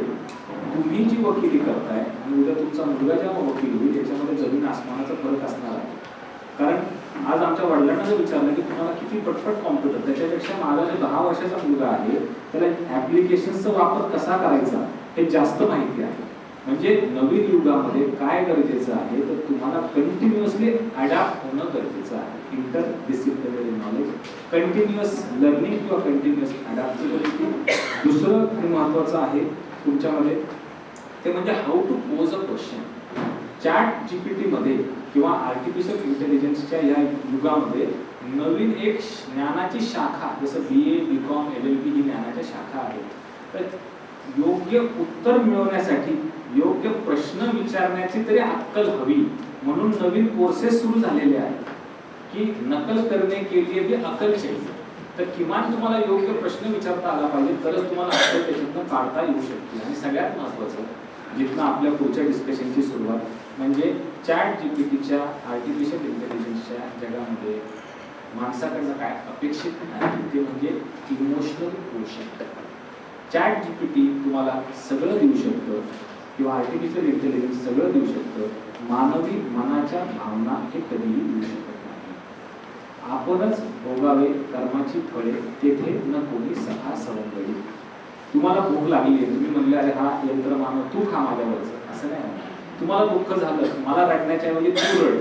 तुम्ही जी वकिली करताय आणि उद्या तुमचा मुलगा जेव्हा वकील होईल त्याच्यामध्ये जमीन आसमानाचा फरक असणार आहे. कारण आज आमच्या वडिलांना जर विचारलं की तुम्हाला किती पटपट कॉम्प्युटर, त्याच्यापेक्षा माझा जो 10 वर्षाचा मुलगा आहे त्याला ऍप्लिकेशनचा वापर कसा करायचा हे जास्त माहिती आहे. म्हणजे नवीन युगामध्ये काय गरजेचं आहे तर तुम्हाला कंटिन्युअसली अडॅप्ट होणं गरजेचं आहे. Interdisciplinary knowledge, continuous learning किंवा कंटिन्युअस अडॅप्टेबिलिटी. दुसरं आणि महत्त्वाचं आहे तुमच्यामध्ये ते म्हणजे how to pose a question. ChatGPT मध्ये किंवा आर्टिफिशियल इंटेलिजन्सच्या या युगामध्ये नवीन एक ज्ञानाची शाखा, जसं BA, BCom, LLB ही ज्ञानाच्या शाखा आहेत. तर योग्य उत्तर मिळवण्यासाठी योग्य प्रश्न विचारण्याची तरी अक्कल हवी म्हणून नवीन कोर्सेस सुरू झालेले आहेत की नकल करने के लिए भी अक्कल चाहिए. तर किमान तुम्हाला योग्य प्रश्न विचारता आला पाहिजे तरच तुम्हाला अक्कल त्याच्यातून काढता येऊ शकते. आणि सगळ्यात महत्त्वाचं जिथनं आपल्या पुढच्या डिस्कशनची सुरुवात म्हणजे ChatGPTच्या आर्टिफिशियल इंटेलिजन्सच्या जगामध्ये माणसाकडनं काय अपेक्षित आहे ते म्हणजे इमोशनल क्वोशंट. ChatGPT तुम्हाला सगळं देऊ शकतं किंवा आर्टिफिशियल इंटेलिजन्स सगळं देऊ शकतं, मानवी मनाच्या भावना हे कधीही देऊ शकत नाही. आपणच भोगावे कर्माची फळे तेथे न कोणी सखा सवंगडी. तुम्हाला भूक लागली आहे, तुम्ही म्हणले अरे हा यंत्र मानव तू खा माझ्यावरचं, असं नाही होणार. तुम्हाला दुःख झालं, मला रडण्याच्या ऐवजी तू रड,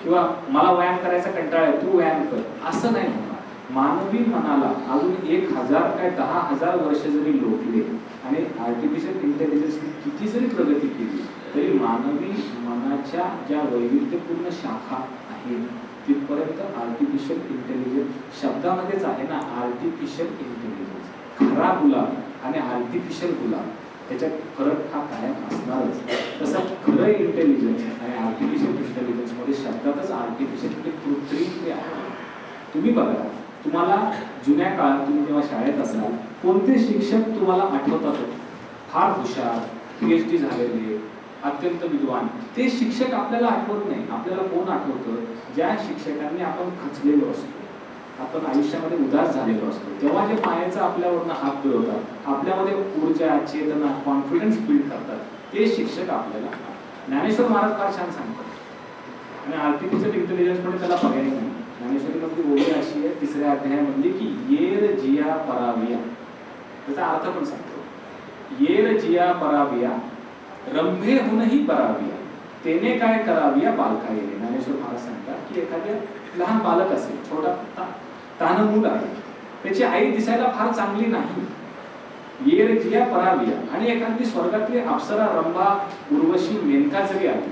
किंवा मला व्यायाम करायचा कंटाळा आहे तू व्यायाम कर, असं नाही होणार. मानवी मनाला अजून 1000 काय 10,000 वर्ष जरी लोटले आणि आर्टिफिशियल इंटेलिजन्सने किती जरी प्रगती केली तरी मानवी मनाच्या ज्या वैविध्यपूर्ण शाखा आहेत तिथपर्यंत आर्टिफिशियल इंटेलिजन्स शब्दामध्येच आहे ना, आर्टिफिशियल इंटेलिजन्स. खरा गुलाब आणि आर्टिफिशियल गुलाब त्याच्यात फरक हा कायम असणारच. तसं खरं इंटेलिजन्स आणि आर्टिफिशियल इंटेलिजन्समध्ये शब्दातच आर्टिफिशियल म्हणजे कृत्रिम आहे. तुम्ही बघा, तुम्हाला जुन्या काळात तुम्ही जेव्हा शाळेत असाल कोणते शिक्षक तुम्हाला आठवतात? फार हुशार, PhD झालेले, अत्यंत विद्वान. ते शिक्षक आपल्याला आठवत नाही. आपल्याला कोण आठवतं? ज्या शिक्षकांनी आपण खचलेलो असतो, आपण आयुष्यामध्ये उदास झालेलो असतो, तेव्हा जे मायेचा आपल्यावरनं हात फिरवतात, आपल्यामध्ये ऊर्जा, चेतना, कॉन्फिडन्स बिल्ड करतात, ते शिक्षक आपल्याला ज्ञानेश्वर महाराज फार छान सांगतात. आणि आर्टिफिशियल इंटेलिजन्स मध्ये त्याला पर्याय नाही. ज्ञानेश्वरीमध्ये ओळी अशी आहे 3ऱ्या अध्यायामध्ये की येर जिया पराविया, त्याचा अर्थ पण सांगतो. येर जिया पराविया रंभेहूनही पराविया, तेने काय कराविया बालका येणे. ज्ञानेश्वर महाराज सांगतात की एखाद्या लहान बालक असेल, छोटा तान्ह मूल आहे, त्याची आई दिसायला फार चांगली नाही, येर जिया पराविया, आणि एखादी स्वर्गातली अप्सरा रंभा उर्वशी मेनका जरी आली,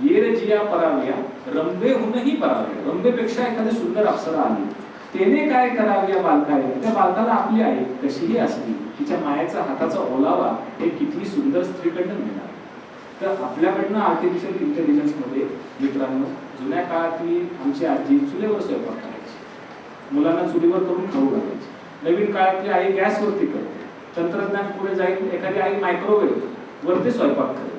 येर जिया पराविया रंभेहूनही पराविया, रंभेपेक्षा एखादी सुंदर अप्सरा आली, तेने काय कराविया बालका येणे, त्या बालकाला आपली आई कशीही असली, तिच्या मायाचा हाताचा ओलावा हे किती सुंदर स्त्रीकडनं मिळणार. तर आपल्याकडनं आर्टिफिशियल इंटेलिजन्स मध्ये मित्रांनो, जुन्या काळातली आमची आजी चुलीवर स्वयंपाक करायची, मुलांना चुलीवर करून खाऊ घालायची. नवीन काळातली आई गॅसवरती करते. तंत्रज्ञान पुढे जाईल, एखादी आई मायक्रोवेव्ह वरती स्वयंपाक करेल.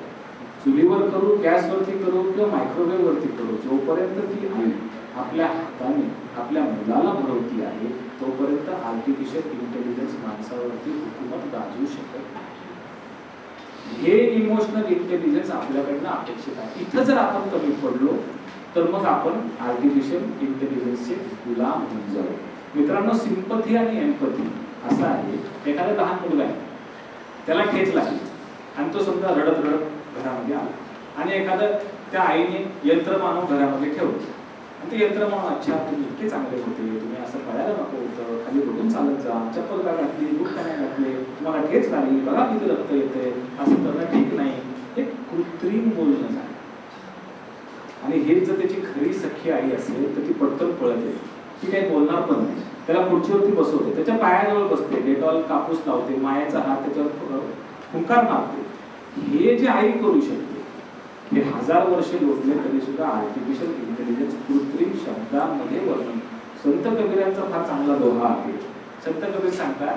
चुलीवर करू, गॅसवरती करू किंवा मायक्रोवेव्ह वरती करू, जोपर्यंत ती आई आपल्या हाताने आपल्या मुलाला भरवती आहे तोपर्यंत आर्टिफिशियल इंटेलिजन्स माणसावरती हुकूमत गाजवू शकत नाही. हे इमोशनल इंटेलिजन्स आपल्याकडनं अपेक्षित आहे. इथं जर आपण कमी पडलो तर मग आपण आर्टिफिशियल इंटेलिजन्सचे गुलाम होऊन जाऊ. मित्रांनो, सिंपथी आणि एम्पथी असं आहे, एखादा लहान मुलगा आहे, त्याला ठेच लागली आणि तो समजा रडत रडत घरामध्ये आला आणि एखादं त्या आईने यंत्रमानव घरामध्ये ठेवलं आणि ते यंत्रमानव, अच्छा तुम्ही इतके चांगले होते, तुम्ही असं करायला नको होतं, खाली बघून चालत जा, चप्पल का घातली, बूट का नाही घातले, तुम्हाला ठेच लागली, बघा किती रक्त येते, असं करणं ठीक नाही. हे कृत्रिम बोलणं झालं. आणि हेच जर त्याची खरी सख्खी आई असेल तर ती पटकन पळत येते, ती काही बोलणार पण नाही, त्याला खुर्चीवरती बसवते, त्याच्या पायाजवळ बसते, डेटॉल कापूस लावते, मायाचा हात त्याच्यावर हुंकार मारते. हे जे आई करू शकते हे 1000 वर्षे लोटले तरी सुद्धा आर्टिफिशियल इंटेलिजन्स कृत्रिम शब्दांमध्ये वर्णन. संत कबीरांचा फार चांगला दोहा आहे. संत कबीर सांगतात,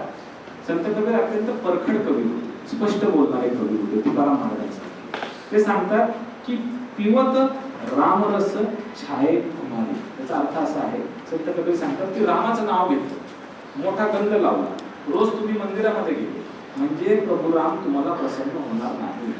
संत कबीर अत्यंत परखड कवी होते, स्पष्ट बोलणारे कवी होते, तुकाराम महाराजांसारखे. ते सांगतात की पिवत रामरस छाये कुमारी. त्याचा अर्थ असा आहे, संत कबीर सांगतात की रामाचं नाव घेतलं, मोठा गंध लावला, रोज तुम्ही मंदिरामध्ये गेले म्हणजे प्रभू राम तुम्हाला प्रसन्न होणार नाही.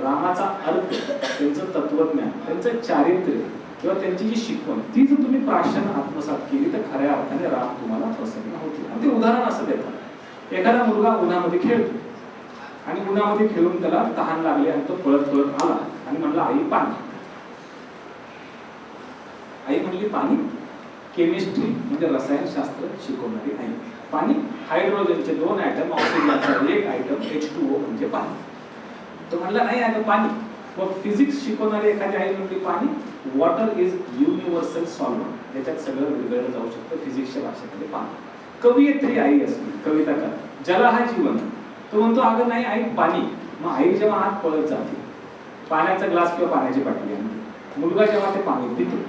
रामाचा अर्थ, त्यांचं तत्वज्ञान, त्यांचं चारित्र्य किंवा त्यांची जी शिकवण ती जर तुम्ही प्राशन आत्मसात केली तर खऱ्या अर्थाने राम तुम्हाला प्रसन्न होतील. आणि ते उदाहरण असं देतात, एखादा मुलगा उन्हामध्ये खेळतो आणि उन्हामध्ये खेळून त्याला तहान लागली आणि तो पळत पळत आला आणि म्हणला आई पाणी. आई म्हणली पाणी? केमिस्ट्री म्हणजे रसायनशास्त्र शिकवणारी आई. पाणी, हायड्रोजनचे 2 ॲटम, ऑक्सिजनचा 1 ॲटम, H2O म्हणजे पाणी. तो म्हणला नाही अगं पाणी. मग फिजिक्स शिकवणारी एखादी आई म्हणली पाणी? वॉटर इज युनिव्हर्सल सॉल्व्हेंट, याच्यात सगळं विरघळलं जाऊ शकतं फिजिक्सच्या भाषेमध्ये पाणी. कवयित्री आई असली, कविताकार, जल हा जीवन, तो म्हणतो अगं नाही आई पाणी. मग आई जेव्हा आत पळत जाते, पाण्याचा ग्लास किंवा पाण्याची बाटली आणते, मुलगा जेव्हा ते पाणी पितो,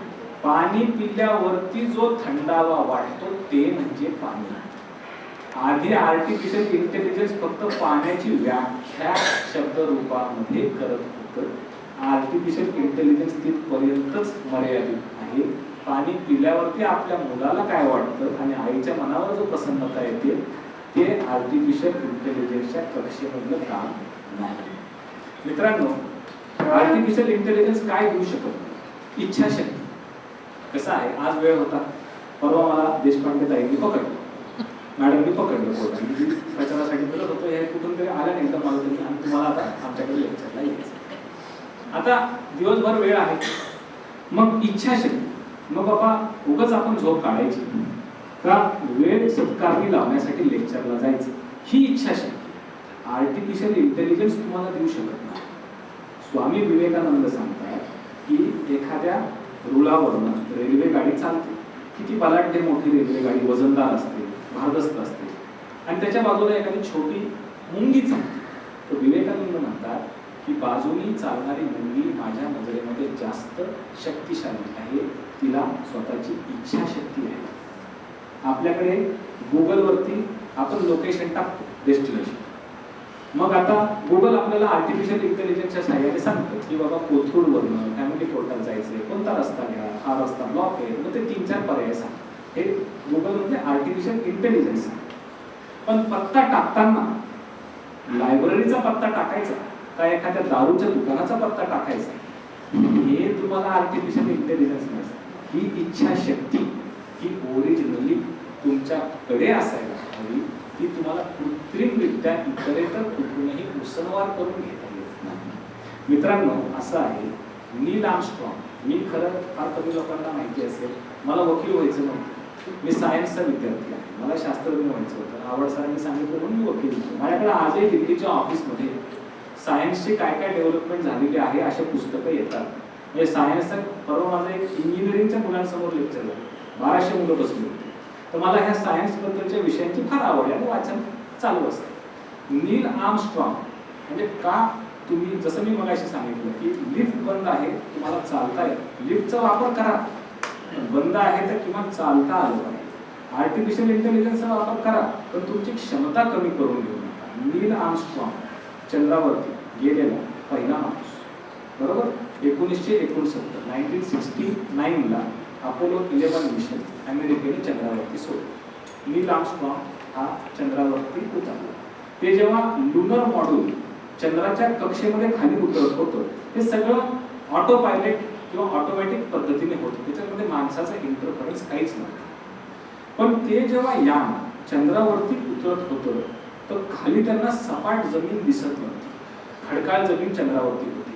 पाणी पिल्यावरती जो थंडावा वाटतो ते म्हणजे पाणी. आधी आर्टिफिशियल इंटेलिजन्स फक्त पाण्याची व्याख्या शब्द रूपामध्ये करत होतं. आर्टिफिशियल इंटेलिजन्स तिथपर्यंतच मर्यादित आहे. पाणी पिल्यावरती आपल्या मुलाला काय वाटतं आणि आईच्या मनावर जो प्रसन्नता येते ते आर्टिफिशियल इंटेलिजन्सच्या कक्षेमधलं काम नाही. मित्रांनो, आर्टिफिशियल इंटेलिजन्स काय देऊ शकत नाही? इच्छाशक्ती. कसं आहे, आज वेळ होता, परवा मला देशपांडे ताईंनी पकडलं, मॅडमनी पकडलं कोर्टाने, प्रचारासाठी बोलत होतो, हे कुठून तरी आलं नाही तर मला तुम्ही आणि तुम्हाला आता आमच्याकडे लेक्चरला यायचं. आता दिवसभर वेळ आहे, मग इच्छाशक्ती. मग बाबा उगाच आपण झोप काढायची का वेळ सत्कारणी लावण्यासाठी लेक्चरला जायचं, ही इच्छाशक्ती आर्टिफिशियल इंटेलिजन्स तुम्हाला देऊ शकत नाही. स्वामी विवेकानंद सांगतात की एखाद्या रुळावरनं रेल्वे गाडी चालते, किती बलाढ्य मोठी रेल्वे गाडी, वजनदार असते, भारदस्त असते, आणि त्याच्या बाजूला एखादी छोटी मुंगी चालते. तर विवेकानंद म्हणतात की बाजूनी चालणारी मुंगी माझ्या नजरेमध्ये जास्त शक्तिशाली आहे, तिला स्वतःची इच्छाशक्ती आहे. आपल्याकडे गुगलवरती आपण लोकेशन टाकतो, डेस्टिनेशन, मग आता गुगल आपल्याला आर्टिफिशियल इंटेलिजन्सच्या सहाय्याने सांगतं की बाबा कोथरूडवरनं फॅमिली कोर्टात जायचंय, कोणता रस्ता घ्या, हा रस्ता ब्लॉक आहे, मग ते 3-4 पर्याय सांगतात. हे गुगल म्हणजे आर्टिफिशियल इंटेलिजन्स. पण पत्ता टाकताना लायब्ररीचा पत्ता टाकायचा का एखाद्या दारूच्या दुकानाचा पत्ता टाकायचा, हे तुम्हाला आर्टिफिशियल इंटेलिजन्स नसतं. ही इच्छाशक्ती ही ओरिजिनली तुमच्याकडे असायला हवी, ती तुम्हाला कृत्रिमरित्या इतरेतर कुठूनही उसनवार करून घेता येत नाही. मित्रांनो, असं आहे, नील आर्मस्ट्रॉंग, मी खरं फार कमी लोकांना माहिती असेल, मला वकील व्हायचं नव्हतं, मी सायन्सचा विद्यार्थी आहे, मला शास्त्रज्ञ व्हायचं होतं. आवड सरांनी सांगितलं म्हणून मी वकील होतो. माझ्याकडे आजही दिल्लीच्या ऑफिसमध्ये सायन्सची काय काय डेव्हलपमेंट झालेली आहे अशा पुस्तकं येतात. म्हणजे सायन्सचा, परवा माझं एक इंजिनिअरिंगच्या मुलांसमोर लेक्चर झालं, 1200 मुलं बसली होती. तर मला ह्या सायन्सबद्दलच्या विषयांची फार आवड आहे आणि वाचन चालू असतं. नील आर्मस्ट्रॉंग म्हणजे का, तुम्ही जसं मी मगाशी सांगितलं की लिफ्ट बंद आहे, तुम्हाला चालता येईल, लिफ्टचा वापर करा, बंद आहे तर किंवा चालता आलं पाहिजे. आर्टिफिशियल इंटेलिजन्सचा वापर करा, पण तुमची क्षमता कमी करून घेऊ नका. नील आर्मस्ट्रॉंग चंद्रावरती गेलेला पहिला माणूस, बरोबर. 1969 1969ला अपोलो 11 मिशन अमेरिकेने चंद्रावरती सोडलं. नील आर्मस्ट्रॉंग हा चंद्रावरती उतरला. ते जेव्हा लुनर मॉड्यूल चंद्राच्या कक्षेमध्ये खाली उतरत होतं, हे सगळं ऑटो पायलट किंवा ऑटोमॅटिक पद्धतीने होतं, त्याच्यामध्ये माणसाचा इंटरफरन्स काहीच नव्हता. पण ते जेव्हा यान चंद्रावरती उतरत होतं तर खाली त्यांना सपाट जमीन दिसत नव्हती, खडकाळ जमीन चंद्रावरती होती.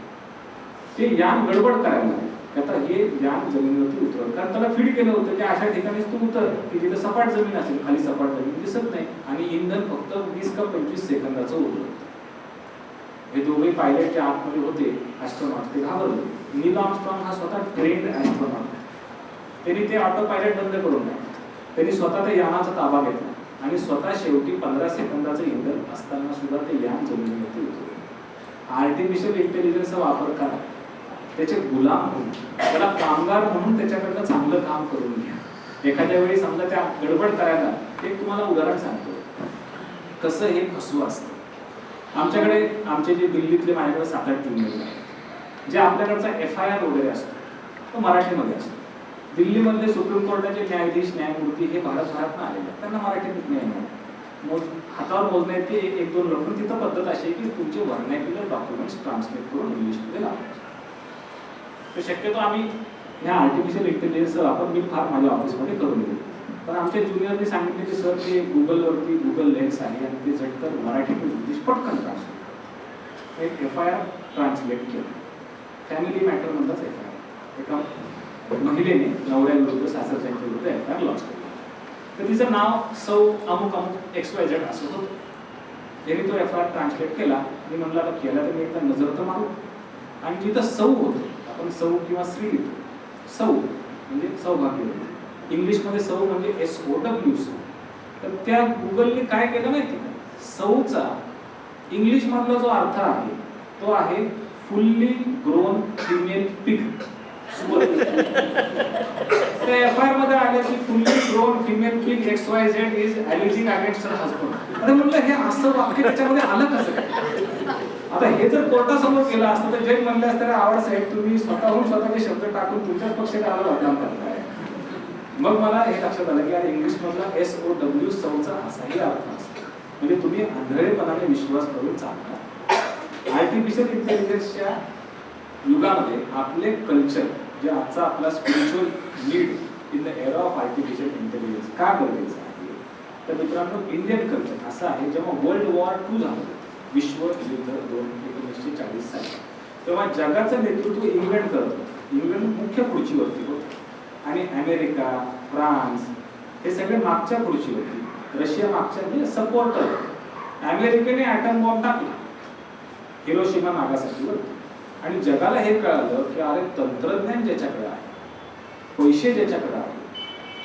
ते यान गडबड करायला लागले, आता हे यान जमिनीवरती उतरत, कारण त्याला फीड केलं होतं की अशा ठिकाणीच तू उतर की जिथे सपाट जमीन असेल, खाली सपाट जमीन दिसत नाही, आणि इंधन फक्त 20 का 25 सेकंदाचं उरलं. हे दोघे पायलट जे आतमध्ये होते ॲस्ट्रॉनॉट, ते घाबरले. नील आर्मस्ट्रॉंग हा स्वतः ट्रेन्ड ॲस्ट्रॉनॉट, त्यांनी ते ऑटो पायलट बंद करून टाकले. त्यांनी स्वतः त्या यानाचा ताबा घेतला आणि स्वतः शेवटी 15 सेकंदाचं इंधन असताना सुद्धा ते यान जमिनीवरती उतरले. आर्टिफिशियल इंटेलिजन्सचा वापर करा, त्याचे गुलाम होऊन, त्याला कामगार म्हणून त्याच्याकडनं चांगलं काम करून घ्या. एखाद्या वेळी समजा त्या गडबड करायला, एक तुम्हाला उदाहरण सांगतो कसं हे फसवं असतं. आमच्याकडे आमचे जे दिल्लीतले माझ्याकडे 7-8 टीममेट आहेत, जे आपल्याकडचा FIR वगैरे असतो तो मराठीमध्ये असतो. दिल्लीमधले सुप्रीम कोर्टाचे न्यायाधीश न्यायमूर्ती हे भारतभरातून आलेले आहेत, त्यांना मराठीत नाही आहे, हातावर मोजण्यात ते 1-2 लोक. तिथं पद्धत अशी आहे की तुमचे व्हर्नॅक्युलर डॉक्युमेंट्स ट्रान्सलेट करून इंग्लिशमध्ये लावायचे. तर शक्यतो आम्ही ह्या आर्टिफिशियल इंटेलिजन्सचा वापर मी फार माझ्या ऑफिसमध्ये करून घेतो. पण आमच्या ज्युनियरने सांगितले की सर ते गुगलवरती गुगल लेन्स आहे आणि ते झटकन मराठीतून इंग्लिश पटकन ट्रान्सलेट, एक FIR ट्रान्सलेट केलं. फॅमिली मॅटर म्हणतात FIR. एका महिलेने नवऱ्याविरुद्ध सासरच्यांच्या विरुद्ध FIR लॉन्च केलं. तर तिचं नाव सौ अमुक अमुक XYZ असं होतं. त्यांनी तो FIR ट्रान्सलेट केला. मी म्हणलं आता केला तर मी एकदा नजर तर मारू. आणि जिथं सौ होतं, आपण सौ किंवा स्त्री लिहितो, सौ म्हणजे सौभाग्य, इंग्लिशमध्ये सौ म्हणजे SOW सौ. तर त्या गुगलने काय केलं माहिती का, सौचा इंग्लिश मधला जो अर्थ आहे तो आहे fully grown female pig. FIR मध्ये आलं की fully grown female pig XYZ is alleging against her husband. अरे म्हटलं हे असं वाक्य त्याच्यामध्ये आलं कसं काय? आता हे जर कोर्टासमोर केलं असतं तर जज म्हणले असते, आवड साहेब तुम्ही स्वतःहून स्वतःचे शब्द टाकून तुमच्याच पक्षाला आला बदनाम करताय. मग मला हे लक्षात आलं की यार इंग्लिश मधला SOW सौचा असाही अर्थ असतो, म्हणजे तुम्ही आंधळेपणाने विश्वास करून चालता. आर्टिफिशियल इंटेलिजन्सच्या युगामध्ये आपले कल्चर, जे आजचा आपला spiritual need in the era of artificial intelligence का गरजेचं आहे, तर मित्रांनो इंडियन कल्चर असं आहे, जेव्हा वर्ल्ड वॉर 2 झालं, विश्व युद्ध 1940 साली, तेव्हा जगाचं नेतृत्व इंग्लंड करत होतं. इंग्लंड मुख्य खुर्चीवरती होतं आणि अमेरिका, फ्रान्स हे सगळे मागच्या खुर्चीवरती, रशिया मागच्या म्हणजे सपोर्टर. अमेरिकेने ॲटम बॉम्ब टाकला हिरोशिमा नागासाकीवर आणि जगाला हे कळालं की अरे तंत्रज्ञान ज्याच्याकडे आहे, पैसे ज्याच्याकडे आहे,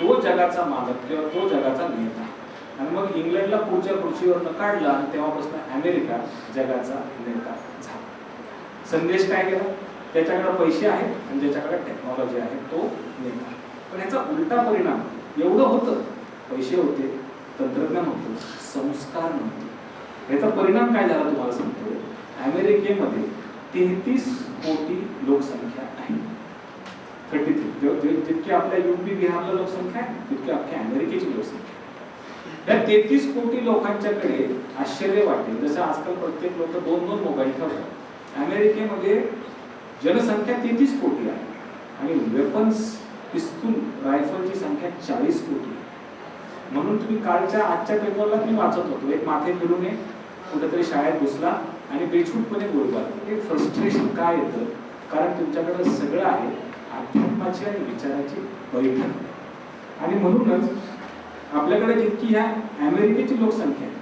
तो जगाचा मालक किंवा तो जगाचा नेता. आणि मग इंग्लंडला पुढच्या खुर्चीवरनं काढला आणि तेव्हापासून अमेरिका जगाचा नेता झाला. संदेश काय केला, त्याच्याकडे पैसे आहेत आणि ज्याच्याकडे टेक्नॉलॉजी आहे तो नेता. पण याचा उलटा परिणाम एवढं होतं, पैसे होते, तंत्रज्ञान होतं, संस्कार नव्हते. याचा परिणाम काय झाला तुम्हाला सांगतो. अमेरिकेमध्ये 33 कोटी लोकसंख्या आहे. 33 जितकी आपल्या UP बिहारला लोकसंख्या आहे तितकी अख्ख्या अमेरिकेची लोकसंख्या आहे. या 33 कोटी लोकांच्याकडे आश्चर्य वाटेल जसं आजकाल प्रत्येक लोक 2-2 मोबाईल ठेवतात. अमेरिकेमध्ये जनसंख्या 33 कोटी आहे आणि वेपन्स पिस्तूल रायफलची संख्या 40 कोटी आहे. म्हणून तुम्ही कालच्या आजच्या पेपरला मी वाचत होतो एक माथे फिरून कुठेतरी शाळेत घुसला आणि बेछूटपणे गोळीबार. हे फ्रस्ट्रेशन काय येतं कारण तुमच्याकडे सगळं आहे अध्यात्माची आणि विचाराची बैठक. आणि म्हणूनच आपल्याकडे जितकी ह्या अमेरिकेची लोकसंख्या आहे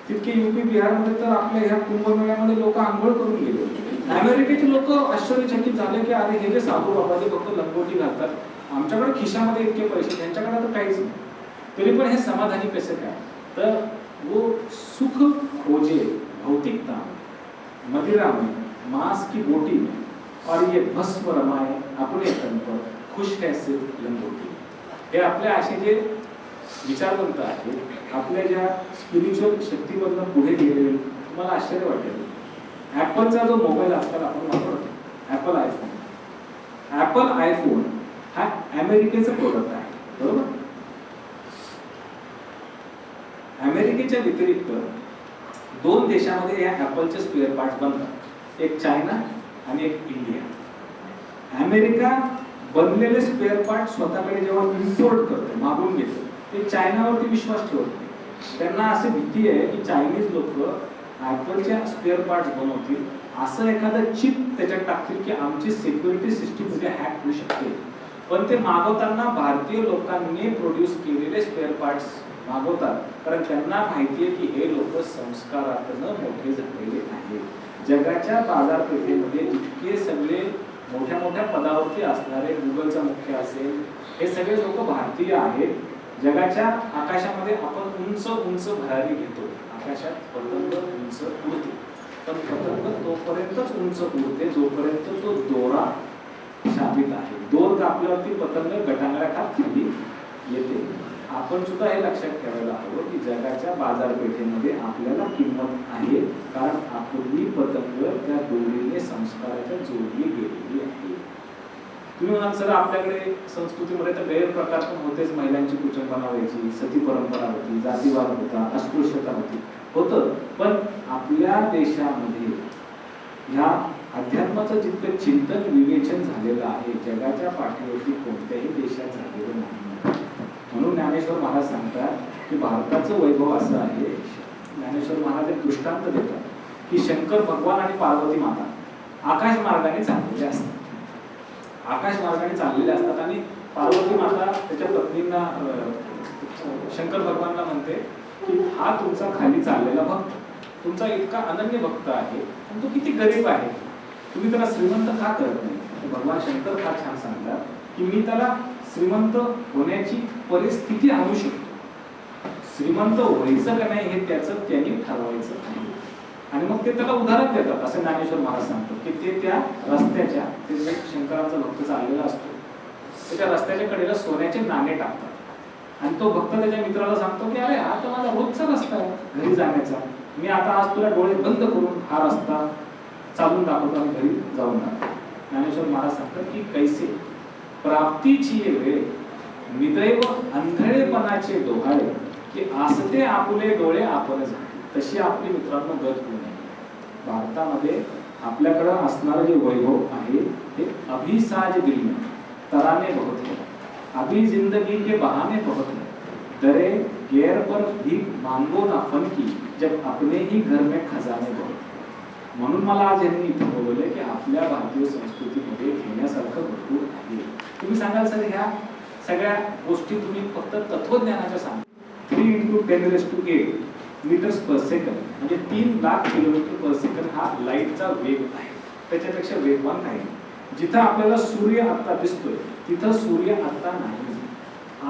तितके UP बिहारमध्ये तर आपल्या ह्या कुंभमेळ्यामध्ये लोक आंघोळ करून गेले. अमेरिकेचे लोक आश्चर्यचकित झाले की अरे हे जे साधू बाबा जे फक्त लंगोटी घालतात आमच्याकडे खिशामध्ये इतके पैसे त्यांच्याकडे तर काहीच नाही तरी पण हे समाधानी कसं काय. तर वो सुख खोजे भौतिकता मदिरा में मांस की बोटी में और ये भस्म रमाए अपने तन पर खुश कैसे लंगोटी. हे आपल्या असे जे विचारवंत आहेत आपल्या ज्या स्पिरिच्युअल शक्तीमधून पुढे गेलेले तुम्हाला आश्चर्य वाटेल. ॲपलचा जो मोबाईल आजकाल आपण वापरतो ॲपल आयफोन हा अमेरिकेचा प्रोडक्ट आहे बरोबर. अमेरिकेच्या व्यतिरिक्त 2 देशामध्ये या ॲपलचे स्पेअर पार्ट्स बनतात एक चायना आणि एक इंडिया. अमेरिका बनलेले स्पेअर पार्ट स्वतःकडे जेव्हा इम्पोर्ट करतो मागून घेतो ते चायनावरती विश्वास ठेवत नाही. त्यांना अशी भीती आहे की चायनीज लोक ॲपलच्या स्पेअर पार्ट्स बनवतील असं एखादं चिप त्याच्यात टाकतील की आमची सिक्युरिटी सिस्टीम उद्या हॅक होऊ शकते. पण ते मागवताना भारतीय लोकांनी प्रोड्यूस केलेले स्पेअर पार्ट्स मागवतात कारण त्यांना माहिती आहे की हे लोक संस्कारातनं मोठे झालेले आहेत. जगाच्या बाजारपेठेमध्ये इतके सगळे मोठ्या मोठ्या पदावरती असणारे गुगलचा मुख्य असेल हे सगळे लोक भारतीय आहेत. जगाच्या आकाशामध्ये आपण उंच उंच भरारी घेतो आकाशात पतंग उंच उडते पण पतंग तोपर्यंतच उंच उडते जोपर्यंत तो दोरा शाबित आहे. दोर कापल्यावरती पतंग गटांगळ्या खात खाली येते. आपण सुद्धा हे लक्षात ठेवायला हवं की जगाच्या बाजारपेठेमध्ये आपल्याला किंमत आहे कारण आपली पतंग त्या दोरीने संस्काराच्या जोडली गेलेली आहे. तुम्ही म्हणाल सर आपल्याकडे संस्कृतीमध्ये तर गैरप्रकार पण होतेच. महिलांची कुचंबना व्हायची सती परंपरा होती जातीवाद होता अस्पृश्यता होतं पण आपल्या देशामध्ये ह्या अध्यात्माचं जितकं चिंतन विवेचन झालेलं आहे जगाच्या पाठीवरती कोणत्याही देशात झालेलं नाही. म्हणून ज्ञानेश्वर महाराज सांगतात की भारताचं वैभव असं आहे. ज्ञानेश्वर महाराज एक दृष्टांत देतात की शंकर भगवान आणि पार्वती माता आकाश मार्गाने चाललेले असतात. आकाश मार्गाने चाललेले असतात आणि पार्वती माता त्याच्या पत्नींना शंकर भगवानला म्हणते की हा तुमचा खाली चाललेला भक्त तुमचा इतका अनन्य भक्त आहे पण तो किती गरीब आहे तुम्ही त्याला श्रीमंत का करत नाही. भगवान शंकर फार छान सांगतात की मी त्याला श्रीमंत होण्याची परिस्थिती आणू शकतो. श्रीमंत व्हायचं का नाही हे त्याचं त्यांनी ठरवायचं नाही. आणि मग ते त्याला उदाहरण देतात असं ज्ञानेश्वर महाराज सांगतो की ते त्या रस्त्याच्या ते शंकराचा भक्त चाललेला असतो ते त्या रस्त्याच्या कडेला सोन्याचे नाणे टाकतात आणि तो भक्त त्याच्या मित्राला सांगतो की अरे हा तर माझा रोजचा रस्ता आहे घरी जाण्याचा मी आता आज तुला डोळे बंद करून हा रस्ता चालून दाखवतो आणि घरी जाऊन टाकतो. ज्ञानेश्वर महाराज सांगतात की कैसे प्राप्तीची वेळ निदैव अंधळेपणाचे डोहाळे की आसते आपुले डोळे आपण झाले तशी आपली मित्रांनो गत होऊ नये. भारतामध्ये आपल्याकडं असणारं जे वैभव आहे ते अभी साज दिल में तराने बहुत है अभी जिंदगी के बहाने बहुत है दरे गैर पर भीख मांगो ना फन की जब अपने ही घर में खजाने बहुत. म्हणून मला आज यांनी इथं बोलवलंय की आपल्या भारतीय संस्कृतीमध्ये घेण्यासारखं भरपूर आहे. तुम्ही सांगाल सर ह्या सगळ्या गोष्टी तुम्ही फक्त तत्वज्ञानाच्या सांगा. 3 × 10⁸ मीटर्स पर सेकंद म्हणजे 3 लाख किलोमीटर पर सेकंद हा लाईटचा वेग आहे. त्याच्यापेक्षा वेगवान काही. जिथं आपल्याला सूर्य आता दिसतोय तिथं सूर्य आता नाही.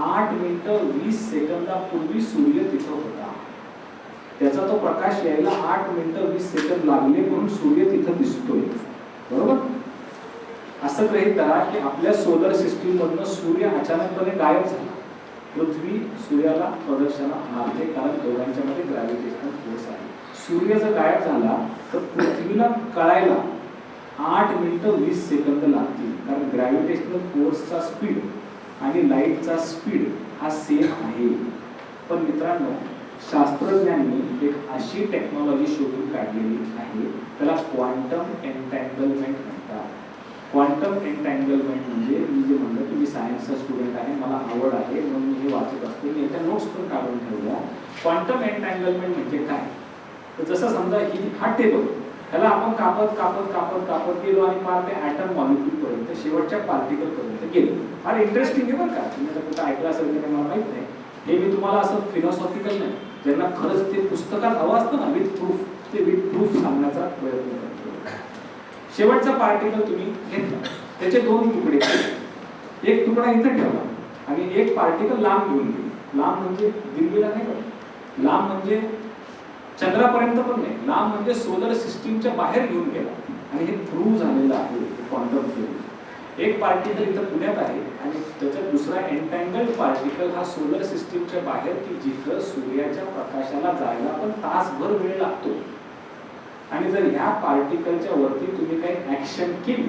8 मिनिटं 20 सेकंदापूर्वी सूर्य तिथं होता. त्याचा तो प्रकाश यायला 8 मिनिटं 20 सेकंद लागले म्हणून सूर्य तिथं दिसतोय बरोबर. असं गृहीत करा की आपल्या सोलर सिस्टीम मधनं सूर्य अचानकपणे गायब झाला. पृथ्वी सूर्याला प्रदक्षिणा मारते कारण दोघांच्या मध्ये ग्रॅव्हिटेशनल फोर्स आहे. सूर्य जर गायब झाला तर पृथ्वीला कळायला 8 मिनिटं 20 सेकंद लागतील, कारण ग्रॅव्हिटेशनल फोर्सचा स्पीड आणि लाईटचा स्पीड हा सेम आहे. पण मित्रांनो, शास्त्रज्ञांनी एक अशी टेक्नॉलॉजी शोधून काढलेली आहे, त्याला क्वांटम एन्टँगलमेंट म्हणतात. क्वांटम एन्टँगलमेंट म्हणजे मी जे म्हणलं की मी सायन्सचा स्टुडंट आहे, मला आवड आहे म्हणून मी हे वाचत असतो, मी याच्या नोट्स पण काढून ठेवल्या. क्वांटम एन्टँगलमेंट म्हणजे काय, तर जसं समजा हा टेबल, ह्याला आपण कापत कापत कापत कापत गेलो आणि पार ते ॲटम मॉलिक्यूल पर्यंत, शेवटच्या पार्टिकल पर्यंत गेलो. फार इंटरेस्टिंग आहे बरं का, तुम्ही आता कुठं ऐकलं असेल की मला माहित नाही. हे मी तुम्हाला असं फिलॉसॉफिकल नाही, ज्यांना खरंच ते पुस्तकात हवं असतं ना विथ प्रूफ, ते विथ प्रूफ सांगण्याचा प्रयत्न करतो. शेवटचा पार्टिकल तुम्ही घेतला, त्याचे 2 तुकडे केले, एक तुकडा इथं ठेवला आणि एक पार्टिकल लांब घेऊन गेला. लांब म्हणजे दिल्लीला नाही बघा, लांब म्हणजे चंद्रापर्यंत पण नाही, लांब म्हणजे सोलर सिस्टीमच्या बाहेर घेऊन गेला. आणि हे प्रूव्ह झालेलं आहे क्वांटम थिअरी. एक पार्टिकल इथं पुण्यात आहे आणि त्याचा दुसरा एन्टँगल्ड पार्टिकल हा सोलर सिस्टीमच्या बाहेर, की जिथं सूर्याच्या प्रकाशाला जायला पण तासभर वेळ लागतो. आणि जर ह्या पार्टिकलच्या वरती तुम्ही काही ऍक्शन केली,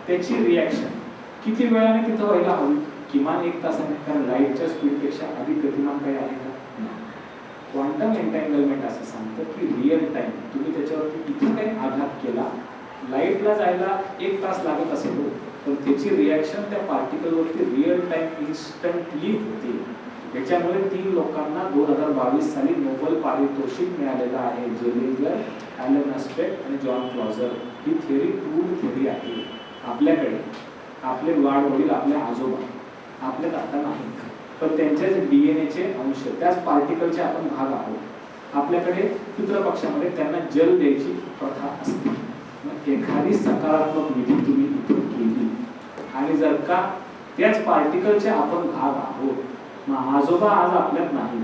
त्याची रिॲक्शन किती वेळाने तिथं व्हायला हवी, किमान 1 तासाने, कारण लाईटच्या स्पीडपेक्षा अधिक गतिमान काही आहे का. क्वांटम एन्टँगलमेंट असं सांगतं की रिअल टाइम तुम्ही त्याच्यावरती इथे काही आघात केला, लाईटला जायला 1 तास लागत असेल, पण त्याची रिॲक्शन त्या पार्टिकलवरती रिअल टाइम इन्स्टंटली होते. याच्यामुळे 3 लोकांना 2022 साली नोबेल पारितोषिक मिळालेलं आहे, जेलिंगर, ॲलन अस्पेक्ट आणि जॉन क्लॉजर. ही थिअरी प्रूव्ह थिअरी आहे. आपल्याकडे आपले वाढवडील, आपले आजोबा आपल्यात आता नाही, पण त्यांच्याच DNA अंश, त्याच पार्टिकलचे आपण भाग आहोत. आपल्याकडे पितृपक्षामध्ये त्यांना जल द्यायची प्रथा असते. मग एखादी सकारात्मक विधी तुम्ही इथून केली आणि जर का त्याच पार्टिकलचे आपण भाग आहोत, मग आजोबा आज आपल्यात नाही,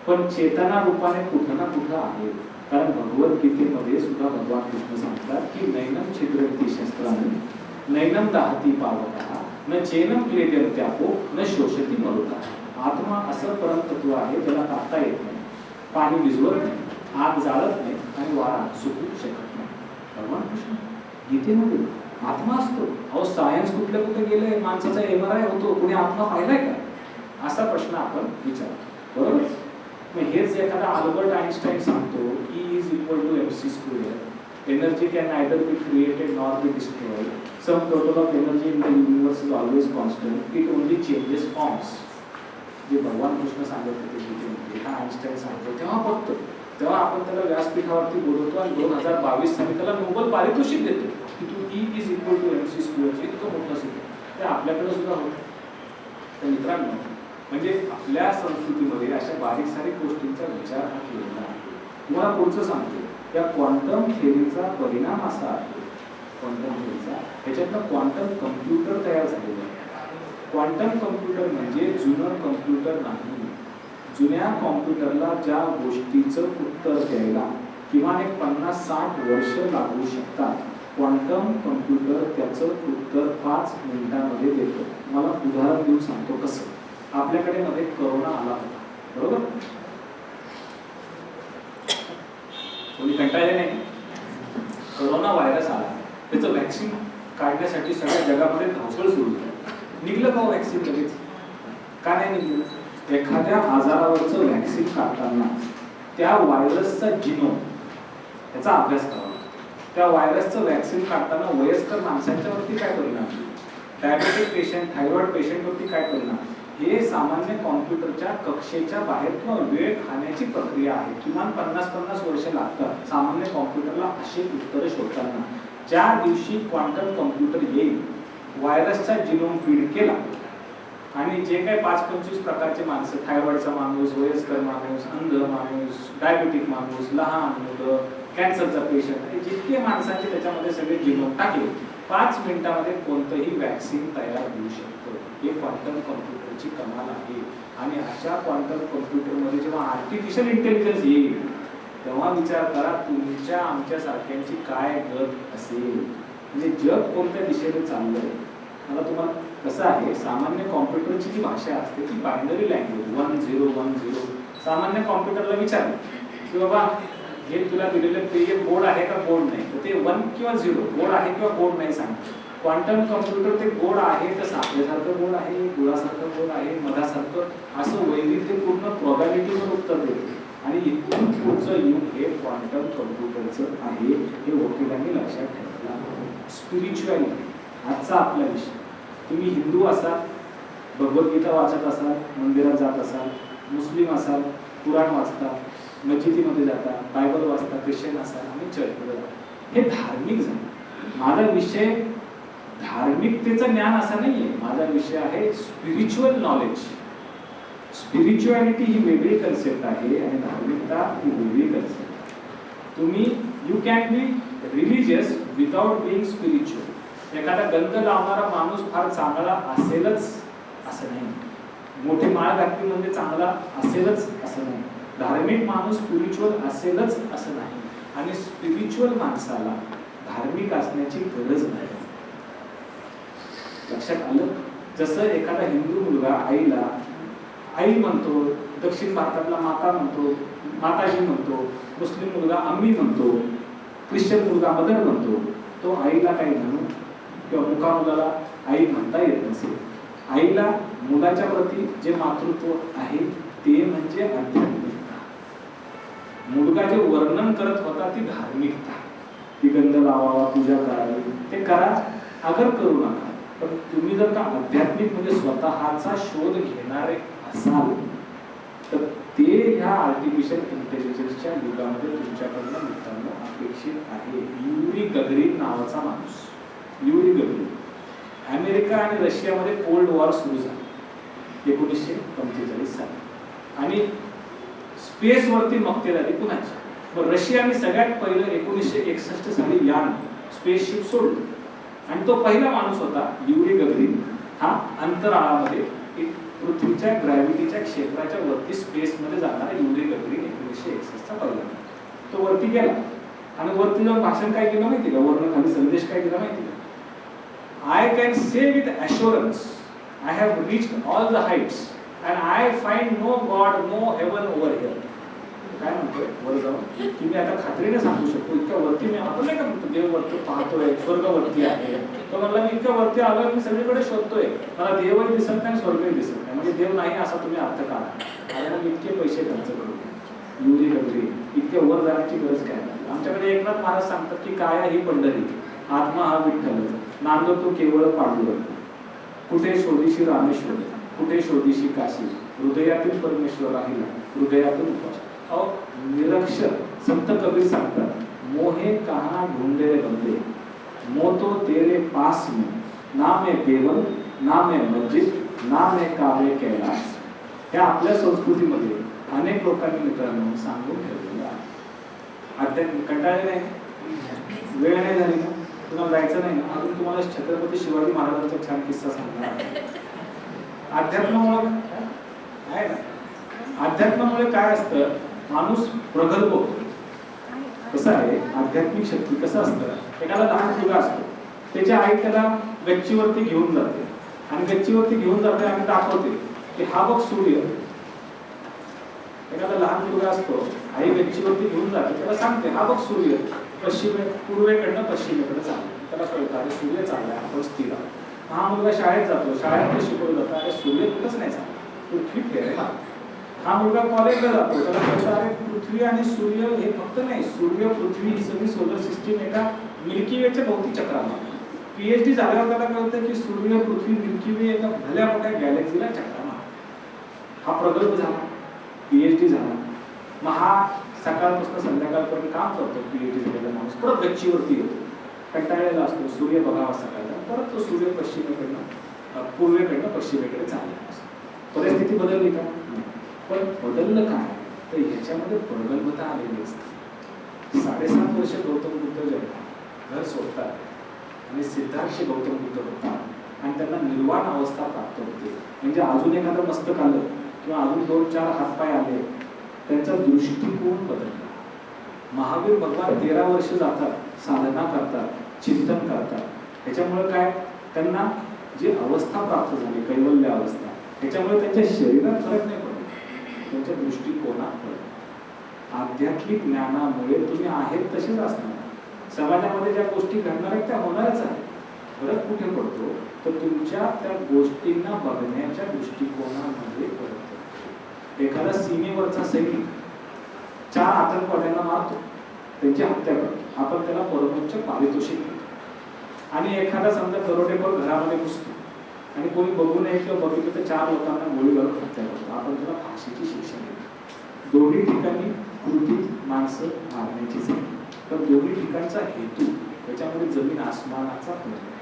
पण चेतना रूपाने कुठं ना कुठं आहे. कारण भगवद्गीतेमध्ये सुद्धा भगवान कृष्ण सांगतात की नैनम छिद्रन्ति शस्त्राणि नैनम दाहती पावकः न चैनम क्लेदयं त्यापो न शोषती मरुतः. आत्मा असं परमतत्व आहे ज्याला कापता येत नाही, पाणी भिजवत नाही, आग जाळत नाही आणि वारा सुकू शकत नाही. भगवान कृष्ण गीतेमध्ये आत्मा असतो. अहो सायन्स कुठल्या कुठे गेले, माणसाचा MRI होतो, कुणी आत्मा पाहिलाय का, असा प्रश्न आपण विचारतो, बरोबर. मग हेच एखादा अल्बर्ट आइन्स्टाईन सांगतो E = mc². Energy can either be created nor be destroyed. Sum total of energy in the universe is always constant. It only changes forms. जे भगवान कृष्ण सांगत होते गीतेमध्ये, हा आइन्स्टाईन सांगतो. तेव्हा आपण त्याला व्यासपीठावरती बोलवतो आणि 2022 साली त्याला नोबेल पारितोषिक देतो की तू E = mc² इतकं मोठं असेल. ते आपल्याकडे सुद्धा होतं. तर मित्रांनो, म्हणजे आपल्या संस्कृतीमध्ये अशा बारीक सारीक गोष्टींचा विचार हा केलेला आहे. तुम्हाला पुढचं सांगतो, या क्वांटम थिअरीचा परिणाम असा आहे, क्वांटम थिअरीचा, ह्याच्यातनं क्वांटम कम्प्युटर तयार झालेलं आहे. क्वांटम कम्प्युटर म्हणजे जुनं कम्प्युटर नाही. जुन्या कॉम्प्युटरला ज्या गोष्टीचं उत्तर द्यायला किमान एक 50-60 वर्ष लागू शकतात, क्वांटम कम्प्युटर त्याचं उत्तर 5 मिनिटांमध्ये देतो. मला उदाहरण देऊन सांगतो कसं. आपल्याकडे मध्ये कोरोना आला होता, बरोबर. कोणी कंटाळले नाही. कोरोना व्हायरस आला, त्याचं व्हॅक्सिन काढण्यासाठी सगळ्या जगामध्ये धावपळ सुरू झाली. निघलं का व्हॅक्सिन लगेच? का नाही निघलं? एखाद्या आजारावरचं व्हॅक्सिन काढताना त्या व्हायरसचा जिनोम याचा अभ्यास करावा. त्या व्हायरसचं व्हॅक्सिन काढताना वयस्कर माणसांच्यावरती काय परिणाम, डायबेटिक पेशंट, थायरॉइड पेशंटवरती काय परिणाम, हे सामान्य कॉम्प्युटरच्या कक्षेच्या बाहेर किंवा वेळ खाण्याची प्रक्रिया आहे. किमान 50-50 वर्ष लागतात सामान्य कॉम्प्युटरला अशी उत्तरं शोधताना. ज्या दिवशी क्वांटम कॉम्प्युटर येईल, व्हायरसचा जिनोम फीड केला आणि जे काही 5-25 प्रकारचे माणसं, थायरॉइडचा माणूस, वयस्कर माणूस, अंध माणूस, डायबेटिक माणूस, लहान मुलं, कॅन्सरचा पेशंट, जितके माणसांचे त्याच्यामध्ये सगळे जिनोम टाकले, 5 मिनिटामध्ये कोणतंही व्हॅक्सिन तयार होऊ शकतं. हे क्वांटम कॉम्प्युटरची कमाल आहे. आणि अशा क्वांटम कॉम्प्युटरमध्ये जेव्हा आर्टिफिशियल इंटेलिजन्स येईल, तेव्हा विचार करा तुमच्या आमच्यासारख्यांची काय गत असेल. म्हणजे जग कोणत्या दिशेने चाललंय. मला तुम्हाला कसं आहे, सामान्य कॉम्प्युटरची जी भाषा असते ती बायनरी लँग्वेज 1010. सामान्य कॉम्प्युटरला विचारलं की बाबा हे तुला दिलेलं पेय गोड आहे का गोड नाही, तर ते 1 किंवा 0 गोड आहे किंवा गोड नाही सांगतो. क्वांटम कॉम्प्युटर ते गोड आहे तर साखरेसारखं गोड आहे, गुळासारखं गोड आहे, मधासारखं असं वैविध्यपूर्ण प्रोबॅबिलिटीवर उत्तर देते. आणि इथून पुढचं युग हे क्वांटम कॉम्प्युटरचं आहे, हे वकिलांनी लक्षात ठेवलं. स्पिरिच्युअलिटी आजचा आपला विषय. तुम्ही हिंदू असाल, भगवद्गीता वाचत असाल, मंदिरात जात असाल, मुस्लिम असाल, कुराण वाचता, मस्जिदीमध्ये जाता, बायबल वाचता, ख्रिश्चन असाल आणि चर्चमध्ये जाता, हे धार्मिक झालं. माझा विषय धार्मिकतेचं ज्ञान असा नाहीये, माझा विषय आहे स्पिरिच्युअल नॉलेज. स्पिरिच्युअलिटी ही वेगळी कन्सेप्ट आहे आणि धार्मिकता ही वेगळी कन्सेप्ट. तुम्ही you can be religious without being spiritual. एखादा गंध लावणारा माणूस फार चांगला असेलच असं नाही, मोठी माळ घातली म्हणजे चांगला असेलच असं नाही, धार्मिक माणूस स्पिरिच्युअल असेलच असं नाही. आणि स्पिरिच्युअल माणसाला धार्मिक असण्याची गरज नाही. लक्षात आलं? जसं एखादा हिंदू मुलगा आईला आई म्हणतो, दक्षिण भारतातला माता म्हणतो, माताजी म्हणतो, मुस्लिम मुलगा अम्मी म्हणतो, ख्रिश्चन मुलगा मदर म्हणतो, तो आईला काही म्हणू किंवा मुका मुलाला आई म्हणता येत नसेल. आईला मुलाच्या प्रती जे मातृत्व आहे ते म्हणजे आध्यात्मिकता. मुलगा जे वर्णन करत होता ती धार्मिकता, ती गंध लावावा, पूजा करावी, ते करा, अगर करू नका. पण तुम्ही जर का आध्यात्मिक म्हणजे स्वतःचा शोध घेणारे असाल तर ते ह्या आर्टिफिशियल इंटेलिजन्सच्या युगामध्ये तुमच्याकडनं मित्रांनो अपेक्षित आहे. युरी गगरीन नावाचा माणूस, युरी गगरीन, अमेरिका आणि रशियामध्ये कोल्ड वॉर सुरू झाला 1945 साली आणि स्पेसवरती मक्तेदारी कुणाची? मग रशियाने सगळ्यात पहिलं 1961 साली यान स्पेसशिप सोडलं आणि तो पहिला माणूस होता युरी गगरीन. हा अंतराळामध्ये एक पृथ्वीच्या ग्रॅव्हिटीच्या क्षेत्राच्या वरती स्पेसमध्ये जाणारा युरी गगरीन 1961 चा पहिला. तो वरती गेला आणि वरती जाऊन भाषण काय केलं माहिती का? वरनं खाली संदेश काय दिला माहिती का? I can say with assurance, I have reached all the heights and I find no God, no heaven over here. काय म्हणतोय वर जाऊन की मी आता खात्रीने सांगू शकतो इतक्या वरती मी आपण नाही का म्हणतो देव वरती पाहतोय, स्वर्ग वरती आहे. तो म्हणला मी इतक्या वरती आलोय, मी सगळीकडे शोधतोय, मला देवही दिसत नाही, स्वर्गही दिसत नाही, म्हणजे देव नाही असा तुम्ही अर्थ काढा. आणि मग इतके पैसे खर्च करू युरी गगरी, इतके वर जाण्याची गरज काय नाही. आमच्याकडे एकनाथ महाराज सांगतात की काया ही पंढरी, आत्मा हा विठ्ठल, नांदो तो केवळ पांडुरंग, कुठे शोधीशी रामेश्वर, कुठे शोधीशी काशी, हृदयातील परमेश्वर राहिला, हृदयातून उपास. अहो निरक्षर संत कबीर सांगतात, मोहे कहा ढूंढे बंदे, मोतो तेरे पास में, ना मैं देवन, ना मैं मस्जिद, ना मैं कावे कैलास. ह्या आपल्या संस्कृतीमध्ये अनेक लोकांनी मित्रांनो सांगून ठेवलेलं आहे. आध्यात्मिक कंटाळले नाही, वेळ नाही झाली ना, तुम्हाला जायचं नाही ना, अजून तुम्हाला छत्रपती शिवाजी महाराजांचा छान किस्सा सांगणार. अध्यात्मामुळे आहे ना, अध्यात्मामुळे काय असतं, माणूस प्रगल्भ होतो. कसं आहे आध्यात्मिक शक्ती, कसं असतं, एखादा लहान मुलगा असतो, त्याची आई त्याला गच्चीवरती घेऊन जाते आणि गच्चीवरती घेऊन जाते आणि दाखवते की हा बघ सूर्य. एखादा लहान मुलगा असतो, आई गच्चीवरती घेऊन जाते, त्याला सांगते हा बघ सूर्य पूर्वेकडनं पश्चिमेकडे चालला. त्याला कळतं अरे सूर्य चाललाय, आपण स्थिर आहोत. हा मुलगा शाळेत जातो, शाळेमध्ये शिकवलं जातं अरे सूर्य कुठंच नाही चालला, पृथ्वी फिरेल. हा मुलगा कॉलेजला जातो, त्याला कळतं अरे पृथ्वी आणि सूर्य हे फक्त नाही, सूर्य पृथ्वी ही सगळी सोलर सिस्टीम एका मिल्की वेच्या भोवती चक्राला. PhD झाल्यावर त्याला कळतं की सूर्य पृथ्वी मिल्की वे एका भल्या मोठ्या गॅलेक्सीला चक्राला. हा प्रगल्भ झाला, PhD झाला. मग हा सकाळपासून संध्याकाळपर्यंत काम करतो PhD झालेला माणूस, परत गच्चीवरती येतो, कंटाळलेला असतो, सूर्य बघावा सकाळचा, परत तो सूर्य पूर्वेकडनं पश्चिमेकडे चाललेला असतो. परिस्थिती बदलली का? पण बदललं काय, तर ह्याच्यामध्ये प्रगल्भता आलेली असते. 7.5 वर्ष गौतम बुद्ध जन्मात घर सोडतात आणि सिद्धार्थ गौतम बुद्ध होतात आणि त्यांना निर्वाण अवस्था प्राप्त होते. म्हणजे अजून एखादं मस्तक आलं किंवा अजून 2-4 हातपाय आले, त्यांचा दृष्टिकोन बदलला. महावीर भगवान 13 वर्ष जातात, साधना करतात, चिंतन करतात. ह्याच्यामुळे काय, त्यांना जी अवस्था प्राप्त झाली, कैवल्य अवस्था, ह्याच्यामुळे त्यांच्या शरीरात फरक नाही पडत, त्यांच्या दृष्टिकोनात फरक. आध्यात्मिक ज्ञानामुळे तुम्ही आहेत तसेच असणार. समाजामध्ये ज्या गोष्टी घडणार आहेत त्या होणारच आहेत. फरक कुठे पडतो तर तुमच्या त्या गोष्टींना बघण्याच्या दृष्टिकोनामध्ये फरक पडतो. एखादा सीमेवरचा सैनिक 4 आतंकवाद्यांना मारतो, त्यांची हत्या करतो, आपण त्याला परमोच्च पारितोषिक देतो. आणि एखादा समजा दरोडेखोर घरामध्ये घुसतो आणि कोणी बघू नये किंवा बघितलं तर 4 लोकांना गोळी घालून हत्या करतो, आपण त्याला फाशीची शिक्षा देतो. दोन्ही ठिकाणी कृती माणसं मारण्याचीच आहे, पण दोन्ही ठिकाणचा हेतू त्याच्यामध्ये जमीन आसमानाचा फरक आहे.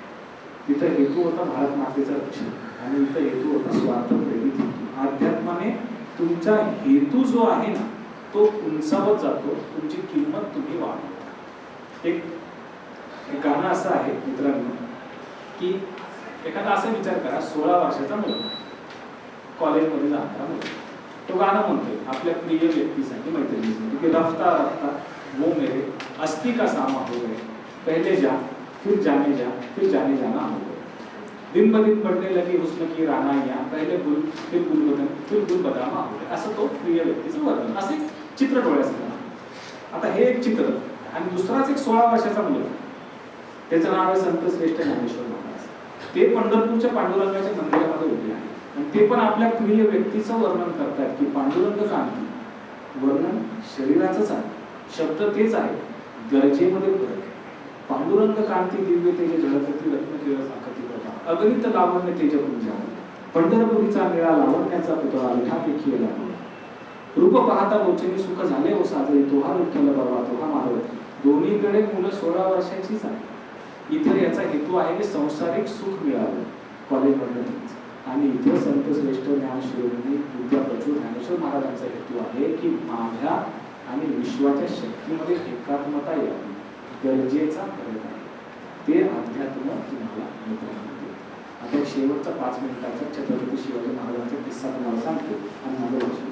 तिथं हेतू होता भारत मातेचा रक्षण आणि इथं हेतू होता स्वार्थ प्रेरित हेतू. अध्यात्माने तुमचा हेतू जो आहे ना तो उंचावत जातो, तुमची किंमत तुम्ही वाढवता. एक गाणं असं आहे मित्रांनो की एखादा असा विचार करा, 16 वर्षाचा मुलगा कॉलेजमध्ये जाणारा मुलगा, तो गाणं म्हणतोय आपल्या प्रिय व्यक्तीसाठी, मैत्रिणीसाठी की रफ्ता रफ्ता वो मेरे अस्ति का सामा हो गए, पहले जा फिर जाने जाना हो गए, दिन ब दिन बढ़ने लगी हुस्न की रानाइयां, पहले गुल फिर गुलबदन फिर गुलबदामा हो गए. असं तो प्रिय व्यक्तीचं वर्णन, असं एक चित्र डोळ्यासमोर. आता हे एक चित्र आणि दुसराच एक 16 वर्षाचा मुलगा, त्याचं नाव आहे संत श्रेष्ठ ज्ञानेश्वर महाराज. ते पंढरपूरच्या पांडुरंगाच्या मंदिरामध्ये उभे आहे आणि ते पण आपल्या प्रिय व्यक्तीचं वर्णन करतात की पांडुरंग कांती. वर्णन शरीराचंच आहे, शब्द तेच आहे, गरजेमध्ये फरक आहे. पांडुरंग कांती दिव्य तेज झळकती रत्न केळ साखती प्रभा, अगणित लावण्य तेज पुंजावं, पंढरपुरीचा निळा लावण्याचा पुतळा विठापेखी लागला, रूप पाहता लोचनी सुख झाले हो साजरे, तोहा विठ्ठल बरवा तोहा माधव. दोन्हीकडे मुलं 16 वर्षाचीच आहे. इथे याचा हेतू आहे की संसारिक सुख मिळावं कॉलेजमधलं, आणि इथे संत श्रेष्ठ ज्ञानशिरोमणी विद्या प्रचूर ज्ञानेश्वर महाराजांचा हेतू आहे की माझ्या आणि विश्वाच्या शक्तीमध्ये एकात्मता यावी, गरजेचा फरक आहे. ते अध्यात्म तुम्हाला मित्रांनो. आता एक शेवटचा 5 मिनिटाचा छत्रपती शिवाजी महाराजांचा किस्सा तुम्हाला सांगतो आणि माझं लक्ष.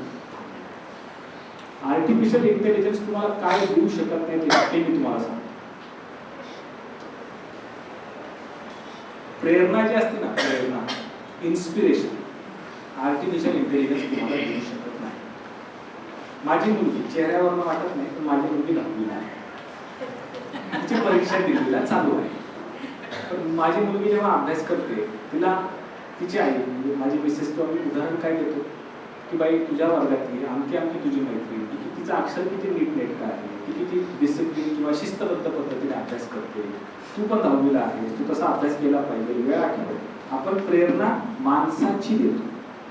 आर्टिफिशियल इंटेलिजन्स तुम्हाला काय देऊ शकत नाही ते मी तुम्हाला सांगतो. प्रेरणा जी असते ना, प्रेरणा, इन्स्पिरेशन, आर्टिफिशियल इंटेलिजन्स तुम्हाला देऊ शकत नाही. माझी मुलगी चेहऱ्यावरनं वाटत नाही, पण माझी मुलगी 10वीला आहे, तिची परीक्षा दिल्लीला चालू आहे. पण माझी मुलगी जेव्हा अभ्यास करते तिला तिची आई म्हणजे माझी मिसेस किंवा मी उदाहरण काय देतो की बाई तुझ्या वर्गातली आमकी आमकी तुझी मैत्रीण की तिचं अक्षर किती नीटनेटकं आहे, की किती डिसिप्लिन किंवा शिस्तबद्ध पद्धतीने अभ्यास करते, तू पण 10वीला आहे, तू तसा अभ्यास केला पाहिजे, वेळ आठवतो. आपण प्रेरणा माणसाची देतो.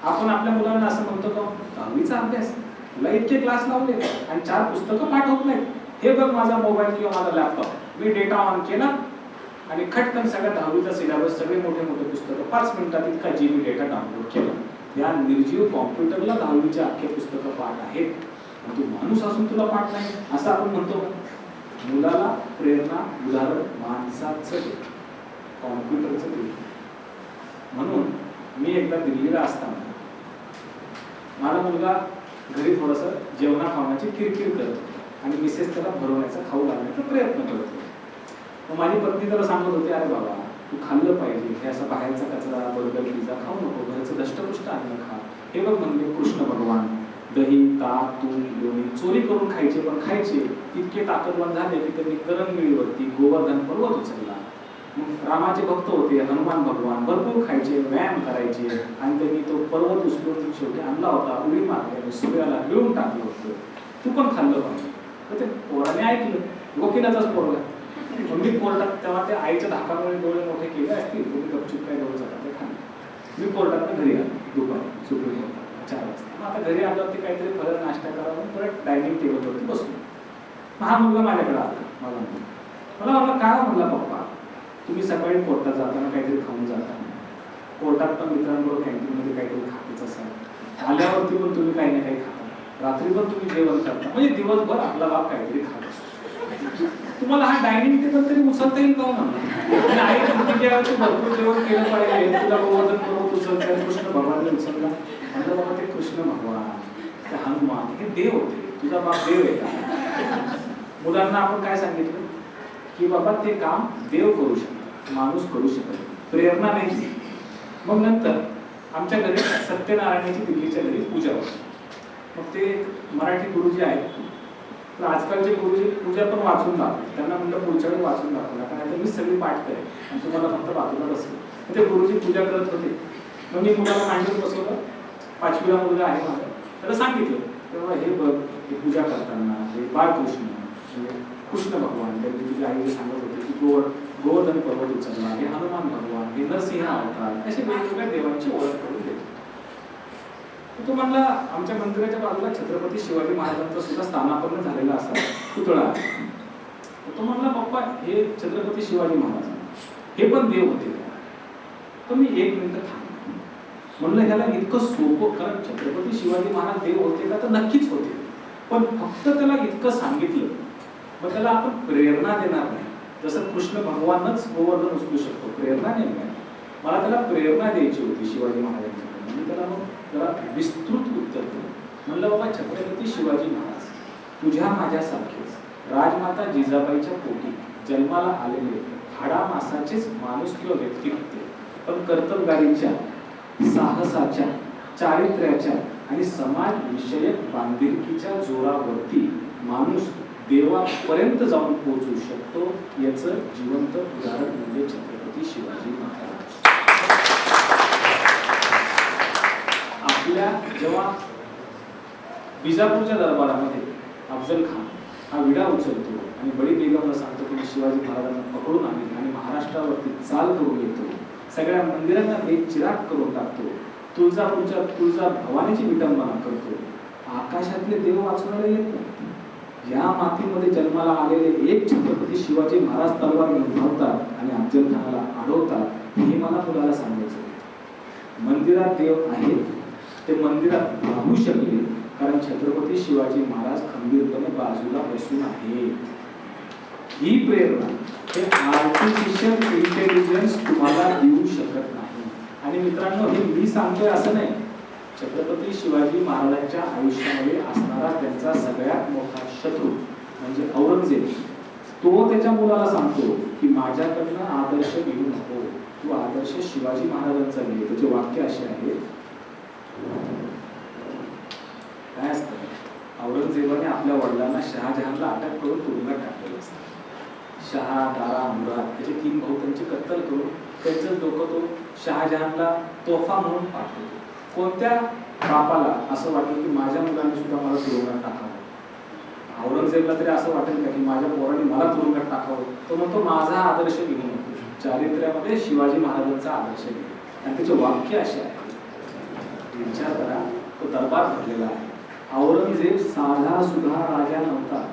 आपण आपल्या मुलांना असं म्हणतो का 10वीचा अभ्यास, तुला इतके क्लास लावले आणि 4 पुस्तकं पाठवत नाहीत, हे बघ माझा मोबाईल किंवा माझा लॅपटॉप, मी डेटा ऑन केला आणि खटकन सगळ्या 10वीचा सिलेबस, सगळे मोठे मोठे पुस्तकं 5 मिनिटात इतका GB डेटा डाउनलोड केला. या निर्जीव कॉम्प्युटरला 10वीचे अख्खे पुस्तकं पाठ आहेत, तू माणूस असून तुला पाठ नाही असं आपण म्हणतो. मुलाला प्रेरणा उदाहरण माणसाचं दे, कॉम्प्युटरचं दे. म्हणून मी एकदा दिल्लीला असताना माझा मुलगा घरी थोडंसं जेवणा खावण्याची किरकिर करत होता आणि मिसेस त्याला भरवण्याचा खाऊ घालण्याचा प्रयत्न करत होते. मग माझी पत्नी त्याला सांगत होती, अरे बाबा तू खाल्लं पाहिजे, हे असं बाहेरचा कचरा बर्गर पिझ्झा खाऊ नको, घरचं दष्टपुष्ट अन्न खा. हे बघ म्हणजे कृष्ण भगवान दही ताक तूप लोणी चोरी करून खायचे, पण खायचे. इतके ताकदवान झाले की त्यांनी करंगळीवरती गोवर्धन पर्वत उचलला. रामाचे भक्त होते, हनुमान भगवान भरपूर खायचे, व्यायाम करायचे आणि त्यांनी तो पर्वत उचलून शेवटी आणला होता, उडी मारली, सूर्याला गिळून टाकलं होतं. तू पण खाल्लं पाहिजे. तर ते पोराने ऐकलं, वकिलाचाच पोरगा. मी कोर्टात तेव्हा ते आईच्या धाकामुळे डोळे मोठे केले असतील, तुम्ही गपचूप काय डोळे जातात ते खाल्ले. मी कोर्टात घरी आलो दुपारी, सुप्रीम कोर्टात 4 वाजता. आता घरी आल्यावरती काहीतरी फरक नाश्ता करावा, परत डायनिंग टेबलवरती बसलो. हा मुलगा माझ्याकडे आला, मला म्हटलं काय, म्हणला पप्पा तुम्ही सकाळी कोर्टात जाताना काहीतरी खाऊन जाता, कोर्टात पण मित्रांबरोबर कॅन्टीनमध्ये काहीतरी खातच असाल, आल्यावरती पण तुम्ही काही ना काही खाता, रात्री पण तुम्ही जेवण करता, म्हणजे दिवसभर आपला बाप काहीतरी खात असतो. तुम्हाला हा डायनिंग टेबल तरी उचलता येईल का म्हणून. आई म्हणते तू भरपूर जेवण केलं पाहिजे, तुला गोवर्धन पर्वत उचलता, कृष्ण भगवान उचलला. म्हणलं बाबा ते कृष्ण भगवान, ते हनुमान हे देव होते, तुझा बाप देव आहे का. मुलांना आपण काय सांगितलं की बाबा ते काम देव करू शकतो, माणूस करू शकतो, प्रेरणा नाही. मग नंतर आमच्या घरी सत्यनारायणाची दिल्लीच्या घरी पूजा होती. मग ते मराठी गुरुजी आहेत तर आजकालचे गुरुजी पूजा पण वाचून दाखवतात. त्यांना म्हटलं पुढच्या वेळी वाचून दाखवला, कारण आता मी सगळी पाठ करेन आणि तुम्हाला फक्त वाचूनच असेल. ते गुरुजी पूजा करत होते. मग मी मुलाला मांडून बसवलं, 5वीला मुलगा आहे माझा, त्याला सांगितलं तेव्हा हे बघ, हे पूजा करताना हे बाळकृष्ण म्हणजे कृष्ण भगवान, त्यांनी तुझ्या आईने सांगत होते की गोवर्धन पर्वत उचलला, हे हनुमान भगवान, हे नरसिंह अवतार, असे वेगवेगळ्या देवांची ओळख करून देतो. तो म्हणला आमच्या मंदिराच्या बाजूला छत्रपती शिवाजी महाराजांचा सुद्धा स्थानापन्न झालेला असा पुतळा आहे. तो म्हणला पप्पा हे छत्रपती शिवाजी महाराज हे पण देव होते. तर मी 1 मिनिट थांब म्हणलं, ह्याला इतकं सोपं, कारण छत्रपती शिवाजी महाराज देव होते का, तर नक्कीच होते, पण फक्त त्याला इतकं सांगितलं मग त्याला आपण प्रेरणा देणार नाही. जसं कृष्ण भगवानच गोवर्धन उचलू शकतो, प्रेरणा नाही मिळाली. मला त्याला प्रेरणा द्यायची होती शिवाजी महाराजांच्याकडे. मी त्याला मग जरा विस्तृत उत्तर दिलं. म्हणलं बाबा छत्रपती शिवाजी महाराज तुझ्या माझ्यासारखेच राजमाता जिजाबाईच्या पोटी जन्माला आलेले हाडामासाचेच माणूस किंवा व्यक्ती होते, पण कर्तबगारीच्या, साहसाच्या, चारित्र्याच्या आणि समाज विषयक बांधिलकीच्या जोरावरती माणूस देवापर्यंत जाऊन पोहोचू शकतो. याचं जिवंत उदाहरण म्हणजे छत्रपती शिवाजी महाराज. आपल्या जेव्हा बिजापूरच्या दरबारामध्ये अफजल खान हा विडा उचलतो आणि बडी बेगमला सांगतो की शिवाजी महाराजांना पकडून आणेल आणि महाराष्ट्रावरती चाल करून येतो, सगळ्या मंदिरांना बेचिराग करून टाकतो, तुळजापूरच्या तुळजा भवानीची विटंबना करतो, आकाशातले देव वाचवायला येत नाही. या मातीमध्ये जन्माला आलेले एक छत्रपती शिवाजी महाराज तलवार घेऊन धावतात आणि अफजल खानाला अडवतात. हे मला मुलाला सांगायचं. मंदिरात देव आहेत, ते मंदिरात राहू शकले कारण छत्रपती शिवाजी महाराज खंबीरपणे बाजूला बसून आहे. ही प्रेरणा हे आर्टिफिशियल इंटेलिजन्स तुम्हाला देऊ शकत नाही. आणि मित्रांनो, हे मी सांगतोय असं नाही, छत्रपती शिवाजी महाराजांच्या आयुष्यामध्ये असणारा त्यांचा सगळ्यात मोठा शत्रू म्हणजे औरंगजेब, तो त्याच्या मुलाला सांगतो की माझ्याकडनं आदर्श घेऊ नको, तू आदर्श शिवाजी महाराजांचा घे. त्याचे वाक्य असे आहे, काय असतं, औरंगजेबाने आपल्या वडिलांना शहाजहानला अटक करून तुरुंगात टाकलेलं असतं. शहा, दारा, मुराद त्याचे 3 भाऊ त्यांची कत्तल करून त्यांचं डोकं तो शहाजहानला तोफा म्हणून पाठवतो. कोणत्या बापाला असं वाटलं की माझ्या मुलांनी सुद्धा मला तुरुंगात टाकावं? औरंगजेबला तरी असं वाटेल का की माझ्या पोरांनी मला तुरुंगात टाकावं? तो म्हणतो माझा आदर्श घेऊ नको, चारित्र्यामध्ये शिवाजी महाराजांचा आदर्श घे. आणि त्याचे वाक्य असे आहे, विचार करा, तो दरबार भरलेला आहे. औरंगजेब साधा सुद्धा राजा नव्हता.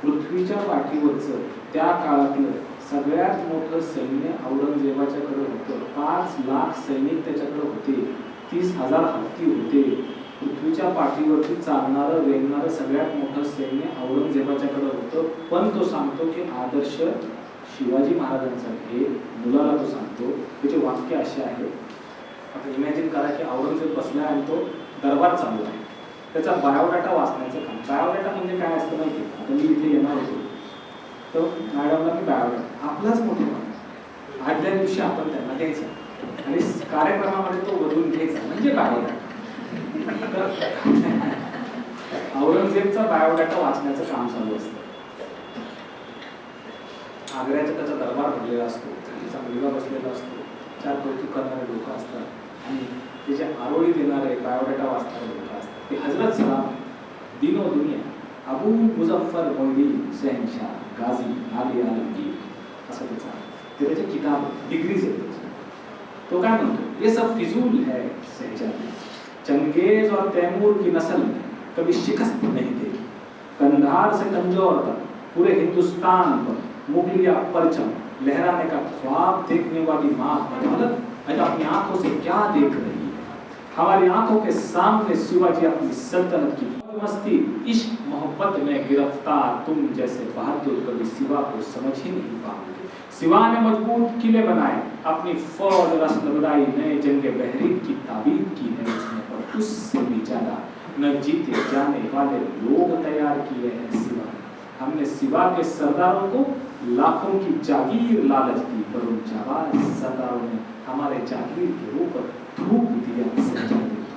पृथ्वीच्या पाठीवरचं त्या काळातलं सगळ्यात मोठं सैन्य औरंगजेबाच्याकडे होतं. 5 लाख सैनिक त्याच्याकडे होते, 30,000 हत्ती होते. पृथ्वीच्या पाठीवरती चालणारं रेंगणारं सगळ्यात मोठं सैन्य औरंगजेबाच्याकडे होतं. पण तो सांगतो की आदर्श शिवाजी महाराजांचा घे. मुलाला तो सांगतो. त्याचे वाक्य असे आहे, आता इमॅजिन करा की औरंगजेब बसलाय आणि तो दरबार चालू आहे. त्याचा बायोडाटा वाचण्याचं काम. बायोडाटा म्हणजे काय असतं माहिती? आता मी इथे येणार होतो तर मॅडमला मी बायोडाटा आपलाच मोठेपणा आदल्या दिवशी आपण त्यांना द्यायचा आणि कार्यक्रमामध्ये तो बदलून घ्यायचा म्हणजे बायोडाटा. औरंगजेबचा बायोडाटा वाचण्याचं काम चालू असतं. आग्र्याचा त्याचा दरबार भरलेला असतो, त्याचा मुलगा बसलेला असतो, 4 कौतुक करणारे लोक असतात आणि त्याचे आरोळी देणारे बायोडाटा वाचणारे लोक असतात. ते हजरत सलाम, दिनो दुनिया, अबू मुझफ्फर मोहिदी शहनशाह गाजी आली आलमगीर असं त्याचा ते त्याचे किताब डिग्रीज आहेत त्याचे. तो काय म्हणतो, ये सब फिजूल है शहजादी, चंगेज और तैमूर की नस्ल में कभी शिकस्त नहीं देखी. कंधार से तंजौर तक पूरे हिंदुस्तान पर मुगलिया परचम लहराने का ख्वाब देखने वाली माँ अदालत आज अपनी आंखों से क्या देख रही है? हमारी आंखों के सामने शिवाजी अपनी सल्तनत की मस्ती इश्क मोहब्बत में गिरफ्तार तुम जैसे बहादुर कभी सिवा को समझ ही नहीं पाओगे. सिवा ने मजबूत किले बनाए, अपनी फौज रस्म लगाई, नए जंगे बहरीन की ताबीद की है इसने, पर उससे भी ज्यादा न जीते जाने वाले लोग तैयार किए हैं सिवा. हमने सिवा के सरदारों को लाखों की जागीर लालच दी, पर उन जाबाज सरदारों ने हमारे जागीर के ऊपर थूक दिया,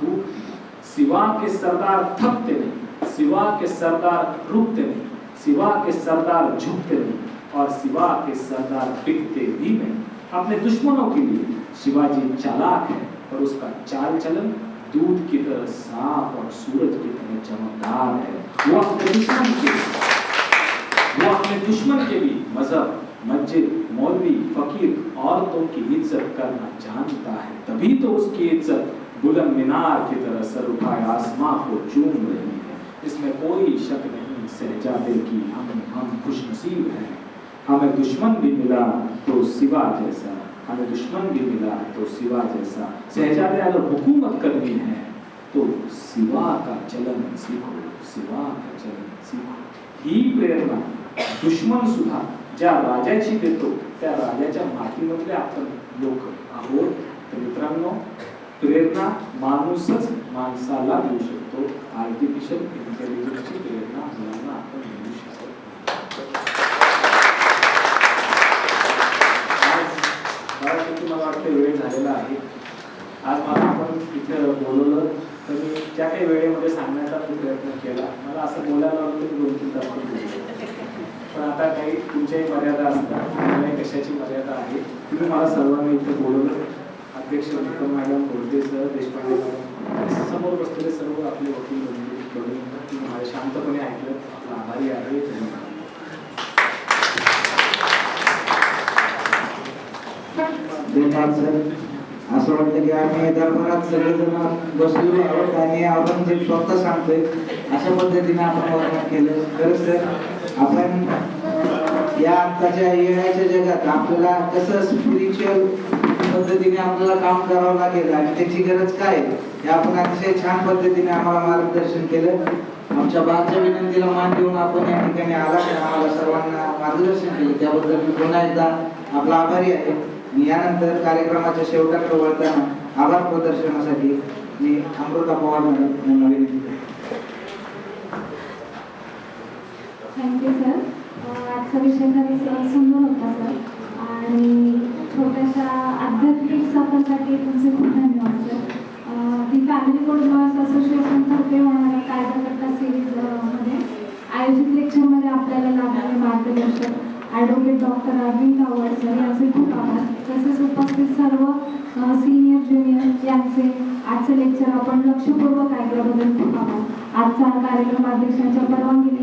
धूप दिया. सिवा के सरदार थकते नहीं, सिवा के सरदार रुकते नहीं, सिवा के सरदार झुकते नहीं, और सिवा के सरदार बिकते भी नहीं। अपने दुश्मनों के लिए शिवाजी चालाक है, पर उसका चाल चलन दूध की तरह साफ और सूरज की तरह चमकदार है। वो अपने दुश्मन के लिए मजहब, मस्जिद, मौलवी, फकीर, औरतों की इज्जत करना जानता है, तभी तो उसकी इज्जत बुलंद मीनार की तरह सर उठाए आसमां को चूम रही है। इसमें कोई शक नहीं शहजादे की हम खुशनसीब हैं। हमें दुश्मन भी मिला तो सिवा जैसा, हमें दुश्मन भी मिला तो सिवा जैसा। शहजादे अगर हुकूमत करनी है तो सिवा का चलन सीखो, सिवा का चलन सीखो। ही प्रेरणा दुश्मन सुद्धा ज्या राजाची देतो त्या राजाच्या मातीमधले आपण लोक आहोत। तर मित्रांनो, प्रेरणा माणूसच माणसाला देऊ शकतो, आर्टिफिशियल इंटेलिजन्सची प्रेरणा मुलांना आपण देऊ शकतो। मला वाटतं वेळ झालेला आहे। आज मला आपण इथे बोलवलं तर मी ज्या काही वेळेमध्ये सांगण्याचा प्रयत्न केला, मला असं बोलायला वाटतं की 2-3 तास बोललो, पण आता काही तुमच्याही मर्यादा असतात, मलाही कशाची मर्यादा आहे। तुम्ही मला सर्वांनी इथे बोलवलं, अध्यक्ष निकम मॅडम, बोलते सर, देशपांडे मॅडम आणि समोर बसलेले सर्व आपले वकील बंधू तुम्ही मला शांतपणे ऐकलं, आपला आभारी आहे। धन्यवाद सर। असं वाटतं की आम्ही दरबारात सगळेजण बसलेलो आहोत आणि आपण जे स्वतः सांगतोय अशा पद्धतीने आपण वर्णन केलं। खरंच सर, आपण या आताच्या येण्याच्या जगात आपल्याला कसं स्पिरिच्युअल पद्धतीने आपल्याला काम करावं लागेल आणि त्याची गरज काय हे आपण अतिशय छान पद्धतीने आम्हाला मार्गदर्शन केलं। आमच्या बादच्या विनंतीला मान देऊन आपण या ठिकाणी आला आणि आम्हाला सर्वांना मार्गदर्शन केलं, त्याबद्दल मी पुन्हा एकदा आपला आभारी आहे। यानंतर कार्यक्रमाच्या शेवटाकडे वळताना आभार प्रदर्शनासाठी मी अमृता पवार मॅडम यांना विनंती करतो। Thank you sir. आजचा विषय खरंच सुंदर होता सर, आणि छोट्याशा आध्यात्मिक सफरसाठी तुमचे खूप धन्यवाद sir. The family code lawyers असोसिएशनतर्फे होणाऱ्या कायदाकर्ता सिरीजमध्ये आयोजित लेक्चरमध्ये आपल्याला लाभलेले मार्गदर्शक advocate doctor Arvind Awhad sir यांचे खूप आभार, तसेच उपस्थित सर्व सिनियर ज्युनियर यांचे आजचे लेक्चर आपण लक्षपूर्वक ऐकल्याबद्दल खूप आभार। आजचा कार्यक्रम अध्यक्षांच्या परवानगीने